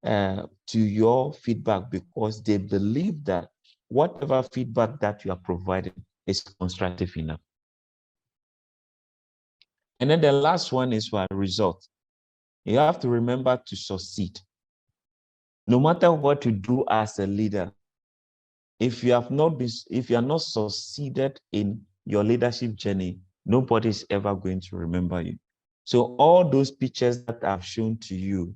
to your feedback because they believe that whatever feedback that you are providing is constructive enough. And then the last one is for result. You have to remember to succeed. No matter what you do as a leader, if you are not succeeded in your leadership journey, nobody is ever going to remember you. So all those pictures that I've shown to you,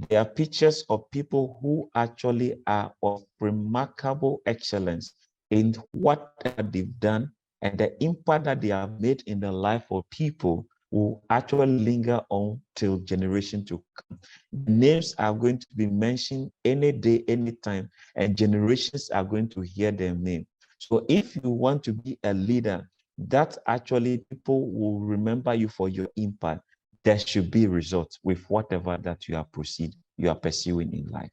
they are pictures of people who actually are of remarkable excellence in what they've done, and the impact that they have made in the life of people will actually linger on till generation to come. Names are going to be mentioned any day, anytime, and generations are going to hear their name. So if you want to be a leader that actually people will remember you for your impact, there should be results with whatever that you are pursuing in life.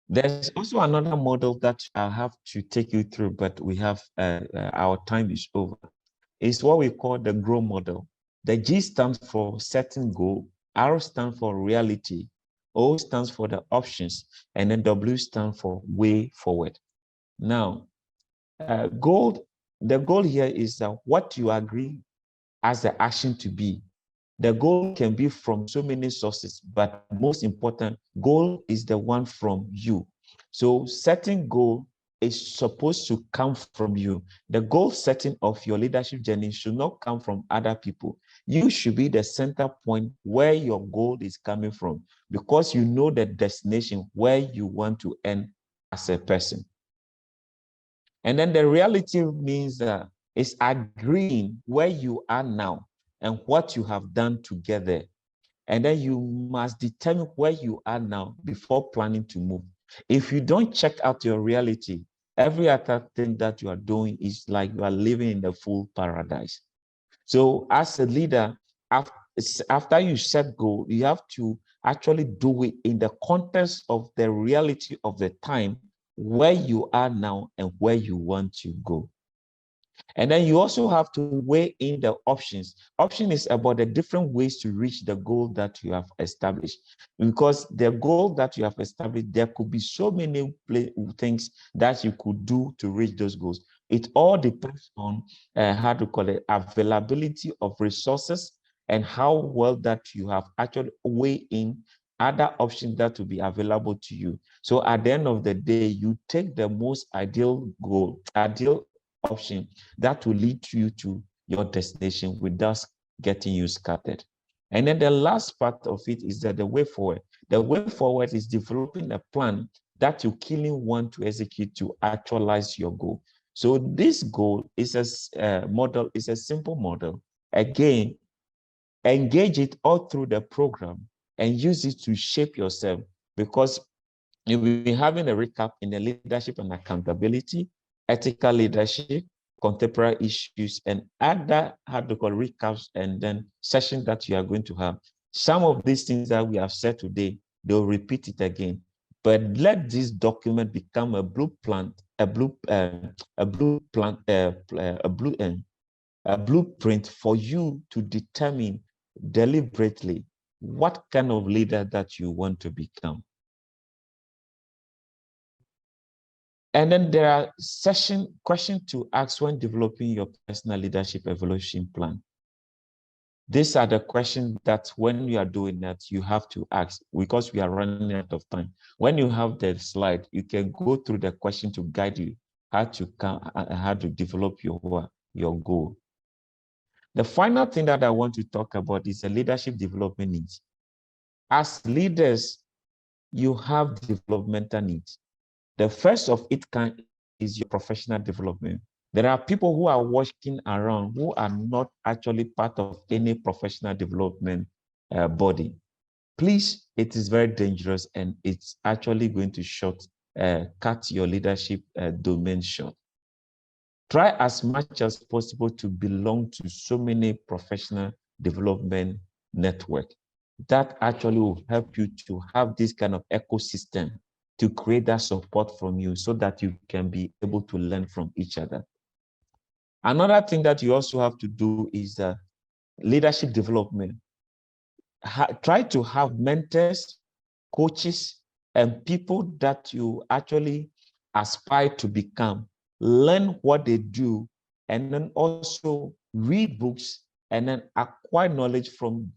There's also another model that I have to take you through, but we have our time is over. It's what we call the GROW model. The G stands for setting goal, R stands for reality, O stands for the options, and then W stands for way forward. Now, the goal here is that what you agree as the action to be. The goal can be from so many sources, but most important goal is the one from you. So setting goal is supposed to come from you. The goal setting of your leadership journey should not come from other people. You should be the center point where your goal is coming from, because you know the destination where you want to end as a person. And then the reality means that it's agreeing where you are now and what you have done together. And then you must determine where you are now before planning to move. If you don't check out your reality, every other thing that you are doing is like you are living in the full paradise. So as a leader, after you set goal, you have to actually do it in the context of the reality of the time where you are now and where you want to go. And then you also have to weigh in the options. Option is about the different ways to reach the goal that you have established. Because the goal that you have established, there could be so many things that you could do to reach those goals. It all depends on how to call it, availability of resources and how well that you have actually weighed in other options that will be available to you. So at the end of the day, you take the most ideal goal, ideal option that will lead you to your destination without getting you scattered. And then the last part of it is that the way forward. The way forward is developing a plan that you keenly want to execute to actualize your goal. So this goal is a model, is a simple model. Again, engage it all through the program and use it to shape yourself, because you'll be having a recap in the leadership and accountability, ethical leadership, contemporary issues, and other, how to call, recaps and then sessions that you are going to have. Some of these things that we have said today, they'll repeat it again. But let this document become a blueprint, a blueprint for you to determine deliberately what kind of leader that you want to become. And then there are questions to ask when developing your personal leadership evolution plan. These are the questions that when you are doing that, you have to ask, because we are running out of time. When you have the slide, you can go through the question to guide you how to develop your goal. The final thing that I want to talk about is the leadership development needs. As leaders, you have developmental needs. The first of its kind is your professional development. There are people who are working around who are not actually part of any professional development body. Please, it is very dangerous, and it's actually going to cut your leadership domain short. Try as much as possible to belong to so many professional development networks. That actually will help you to have this kind of ecosystem to create that support from you so that you can be able to learn from each other. Another thing that you also have to do is leadership development. Try to have mentors, coaches, and people that you actually aspire to become. Learn what they do, and then also read books and then acquire knowledge from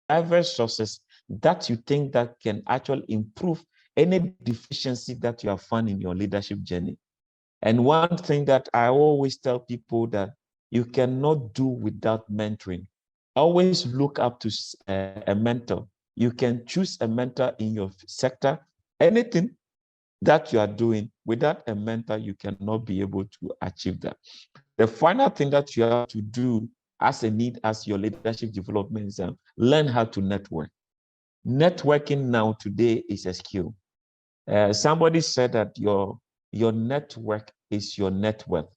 diverse sources that you think that can actually improve any deficiency that you have found in your leadership journey. And one thing that I always tell people that you cannot do without mentoring. Always look up to a mentor. You can choose a mentor in your sector. Anything that you are doing, without a mentor, you cannot be able to achieve that. The final thing that you have to do as a need, as your leadership development is learn how to network. Networking now today is a skill. Somebody said that your network is your net worth.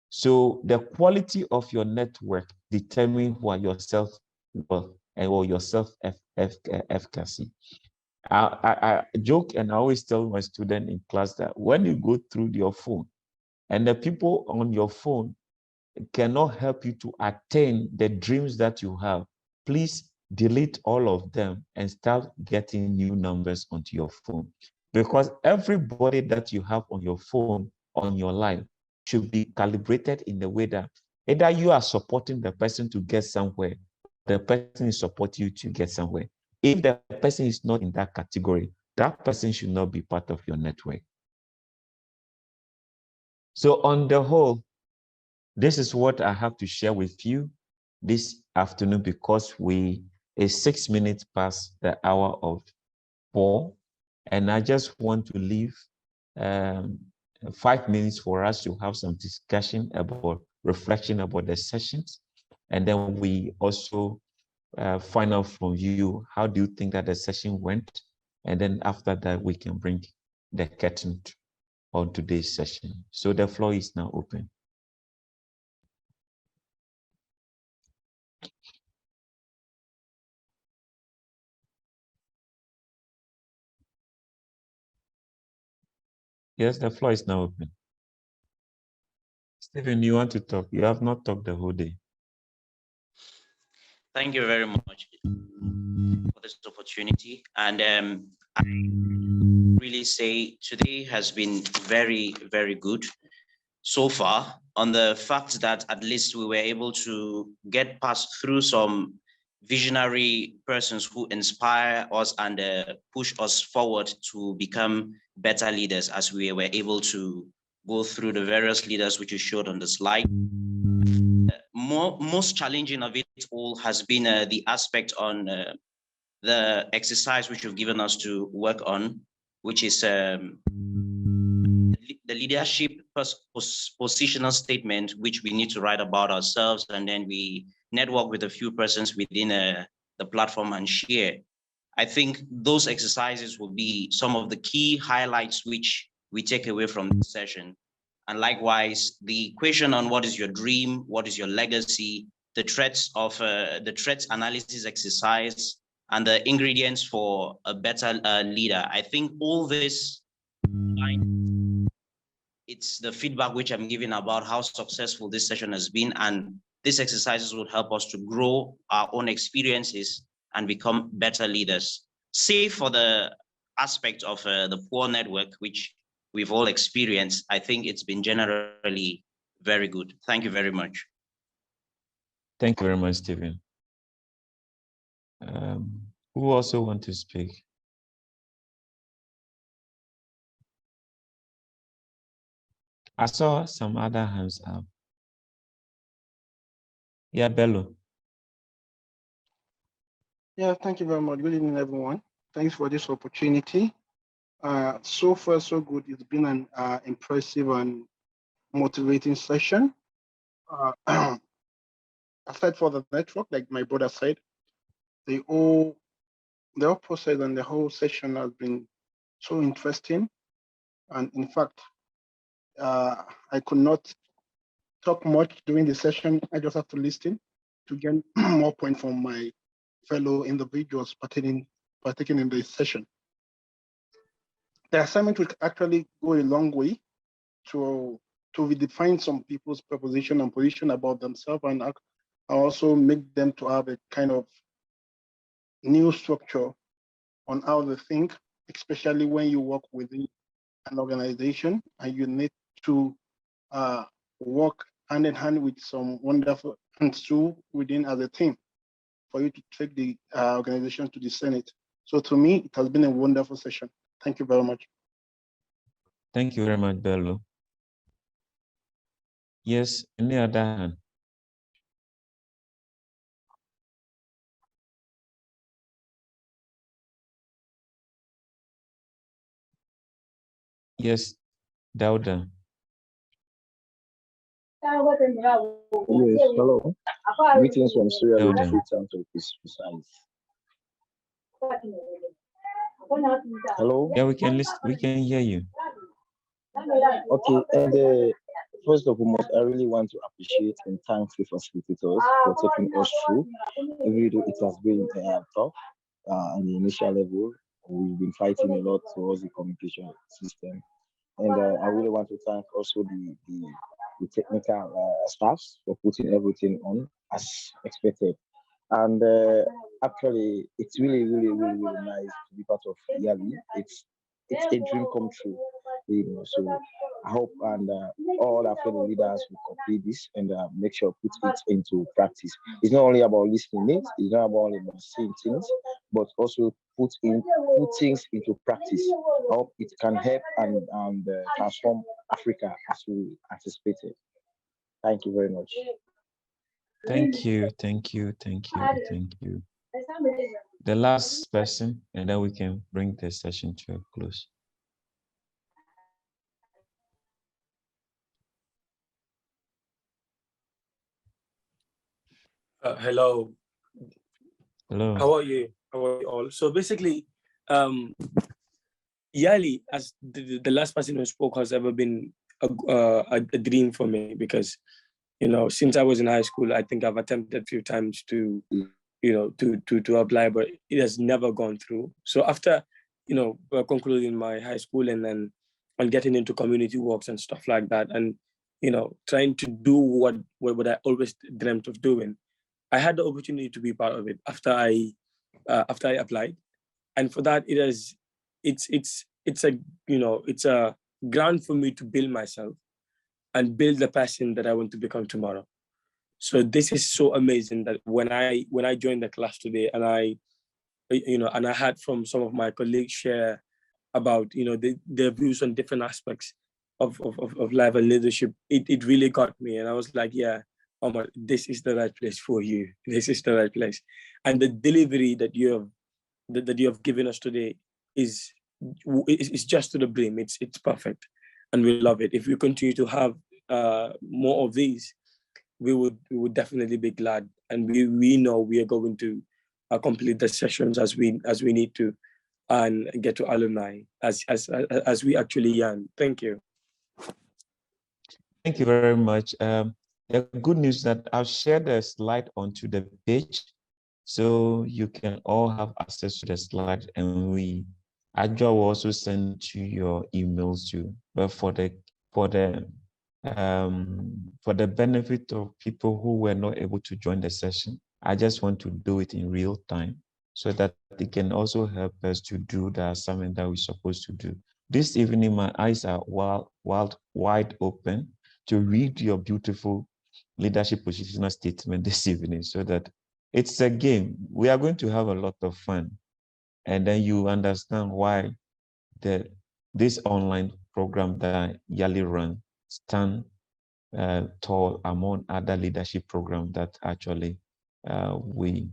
So the quality of your network determines what your self-worth and what your self-efficacy. I joke and I always tell my student in class that when you go through your phone and the people on your phone cannot help you to attain the dreams that you have, please delete all of them and start getting new numbers onto your phone. Because everybody that you have on your phone, on your life, should be calibrated in the way that either you are supporting the person to get somewhere, the person is supporting you to get somewhere. If the person is not in that category, that person should not be part of your network. So on the whole, this is what I have to share with you this afternoon, because it's 6 minutes past the hour of 4, and I just want to leave 5 minutes for us to have some discussion about reflection about the sessions, and then we also find out from you how do you think that the session went, and then after that we can bring the curtain on today's session. So the floor is now open. Yes, the floor is now open. Stephen, you want to talk? You have not talked the whole day. Thank you very much for this opportunity. And I really say today has been very, very good so far, on the fact that at least we were able to get past through some visionary persons who inspire us and push us forward to become better leaders, as we were able to go through the various leaders which you showed on the slide. Most challenging of it all has been the aspect on the exercise which you've given us to work on, which is the leadership positional statement, which we need to write about ourselves, and then we network with a few persons within the platform and share. I think those exercises will be some of the key highlights which we take away from this session. And likewise, the question on what is your dream, what is your legacy, the threats analysis exercise, and the ingredients for a better leader. I think all this, it's the feedback which I'm giving about how successful this session has been, and these exercises will help us to grow our own experiences and become better leaders. Save for the aspect of the poor network, which we've all experienced, I think it's been generally very good. Thank you very much. Thank you very much, Stephen. Who also want to speak? I saw some other hands up. Yeah, Bello. Yeah, thank you very much. Good evening, everyone. Thanks for this opportunity. So far, so good. It's been an impressive and motivating session. Aside for the network, like my brother said, the whole process and the whole session has been so interesting. And in fact, I could not talk much during the session. I just have to listen to get more points from my fellow individuals partaking in the session. The assignment will actually go a long way to redefine some people's proposition and position about themselves, and also make them to have a kind of new structure on how they think, especially when you work within an organization and you need to work hand in hand with some wonderful hands too within as a team for you to take the organization to the Senate. So to me, it has been a wonderful session. Thank you very much. Thank you very much, Bello. Yes, any other hand? Yes, Dauda. Yes, hello. Greetings from Sierra Leone, Freetown to be precise. Hello. Yeah, we can listen. We can hear you. Okay, and first of all, I really want to appreciate and thank the facilitators for taking us through. Even though it has been tough on the initial level, we've been fighting a lot towards the communication system. And I really want to thank also the technical staffs for putting everything on as expected. And actually, it's really nice to be part of Yali. It's a dream come true, you know. So I hope and all our fellow leaders will complete this and make sure put it into practice. It's not only about listening it, it's not only about saying things, but also put things into practice. I hope it can help and transform Africa as we anticipated. Thank you very much. Thank you. The last person, and then we can bring the session to a close. Hello. Hello. How are you? How are you all? So basically, Yali, as the last person who spoke, has ever been a dream for me, because, you know, since I was in high school, I think I've attempted a few times to, you know, to apply, but it has never gone through. So after, you know, concluding my high school and then getting into community works and stuff like that, and trying to do what I always dreamt of doing. I had the opportunity to be part of it after I applied, and for that it's a ground for me to build myself and build the person that I want to become tomorrow. So this is so amazing that when I joined the class today, and I had from some of my colleagues share about their views on different aspects of life and leadership, it really got me, and I was like, yeah, Omar, this is the right place for you. This is the right place, and the delivery that you have given us today is just to the brim. It's perfect, and we love it. If we continue to have more of these, we would definitely be glad, and we know we are going to complete the sessions as we need to, and get to alumni as we actually yearn. Thank you. Thank you very much. The good news that I've shared the slide onto the page, so you can all have access to the slide, and Adjoa will also send to your emails too. But for the benefit of people who were not able to join the session, I just want to do it in real time so that it can also help us to do the assignment that we're supposed to do. This evening, my eyes are wide open to read your beautiful leadership positional statement this evening, so that it's a game. We are going to have a lot of fun, and then you understand why this online program that Yali run stand tall among other leadership programs that actually we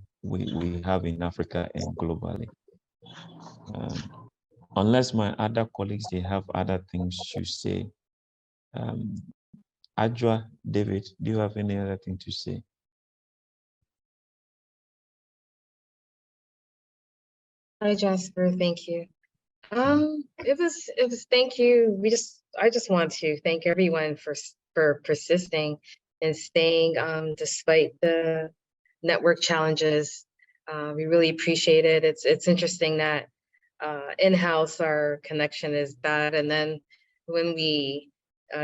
have in Africa and globally. Unless my other colleagues, they have other things to say. Adjoa, David, do you have any other thing to say? Hi, Jasper. Thank you. It was thank you. I just want to thank everyone for persisting and staying despite the network challenges. We really appreciate it. It's interesting that in-house our connection is bad, and then when we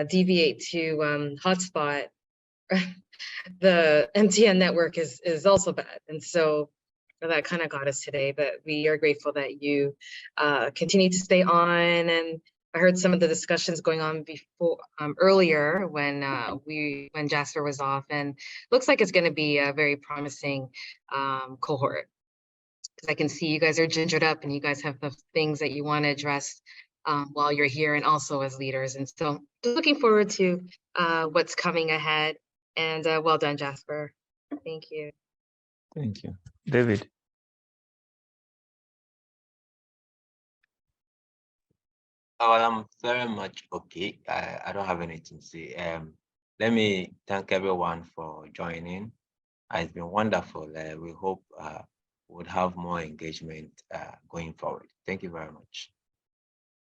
deviate to hotspot, the MTN network is also bad, and so that kind of got us today. But we are grateful that you continue to stay on. And I heard some of the discussions going on before earlier when Jasper was off, and looks like it's going to be a very promising cohort, because I can see you guys are gingered up and you guys have the things that you want to address while you're here, and also as leaders. And so looking forward to what's coming ahead. And well done, Jasper. Thank you. Thank you. David. Oh, well, I'm very much okay. I don't have anything to say. Let me thank everyone for joining. It's been wonderful. We hope we'll have more engagement going forward. Thank you very much.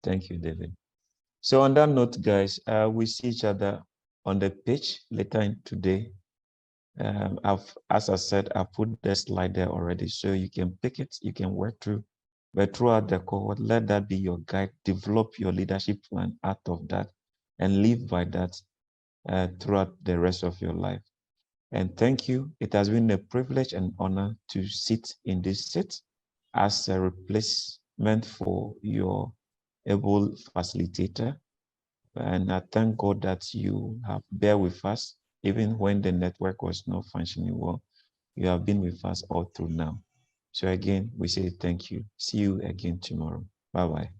Thank you, David. So on that note, guys, we see each other on the page later today. As I said, I put the slide there already, so you can pick it, you can work through. But throughout the cohort, let that be your guide. Develop your leadership plan out of that and live by that throughout the rest of your life. And thank you. It has been a privilege and honor to sit in this seat as a replacement for your able facilitator. And I thank God that you have bear with us, even when the network was not functioning well. You have been with us all through now. So again, we say thank you. See you again tomorrow. Bye-bye.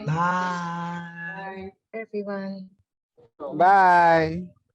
Bye, everyone. Bye.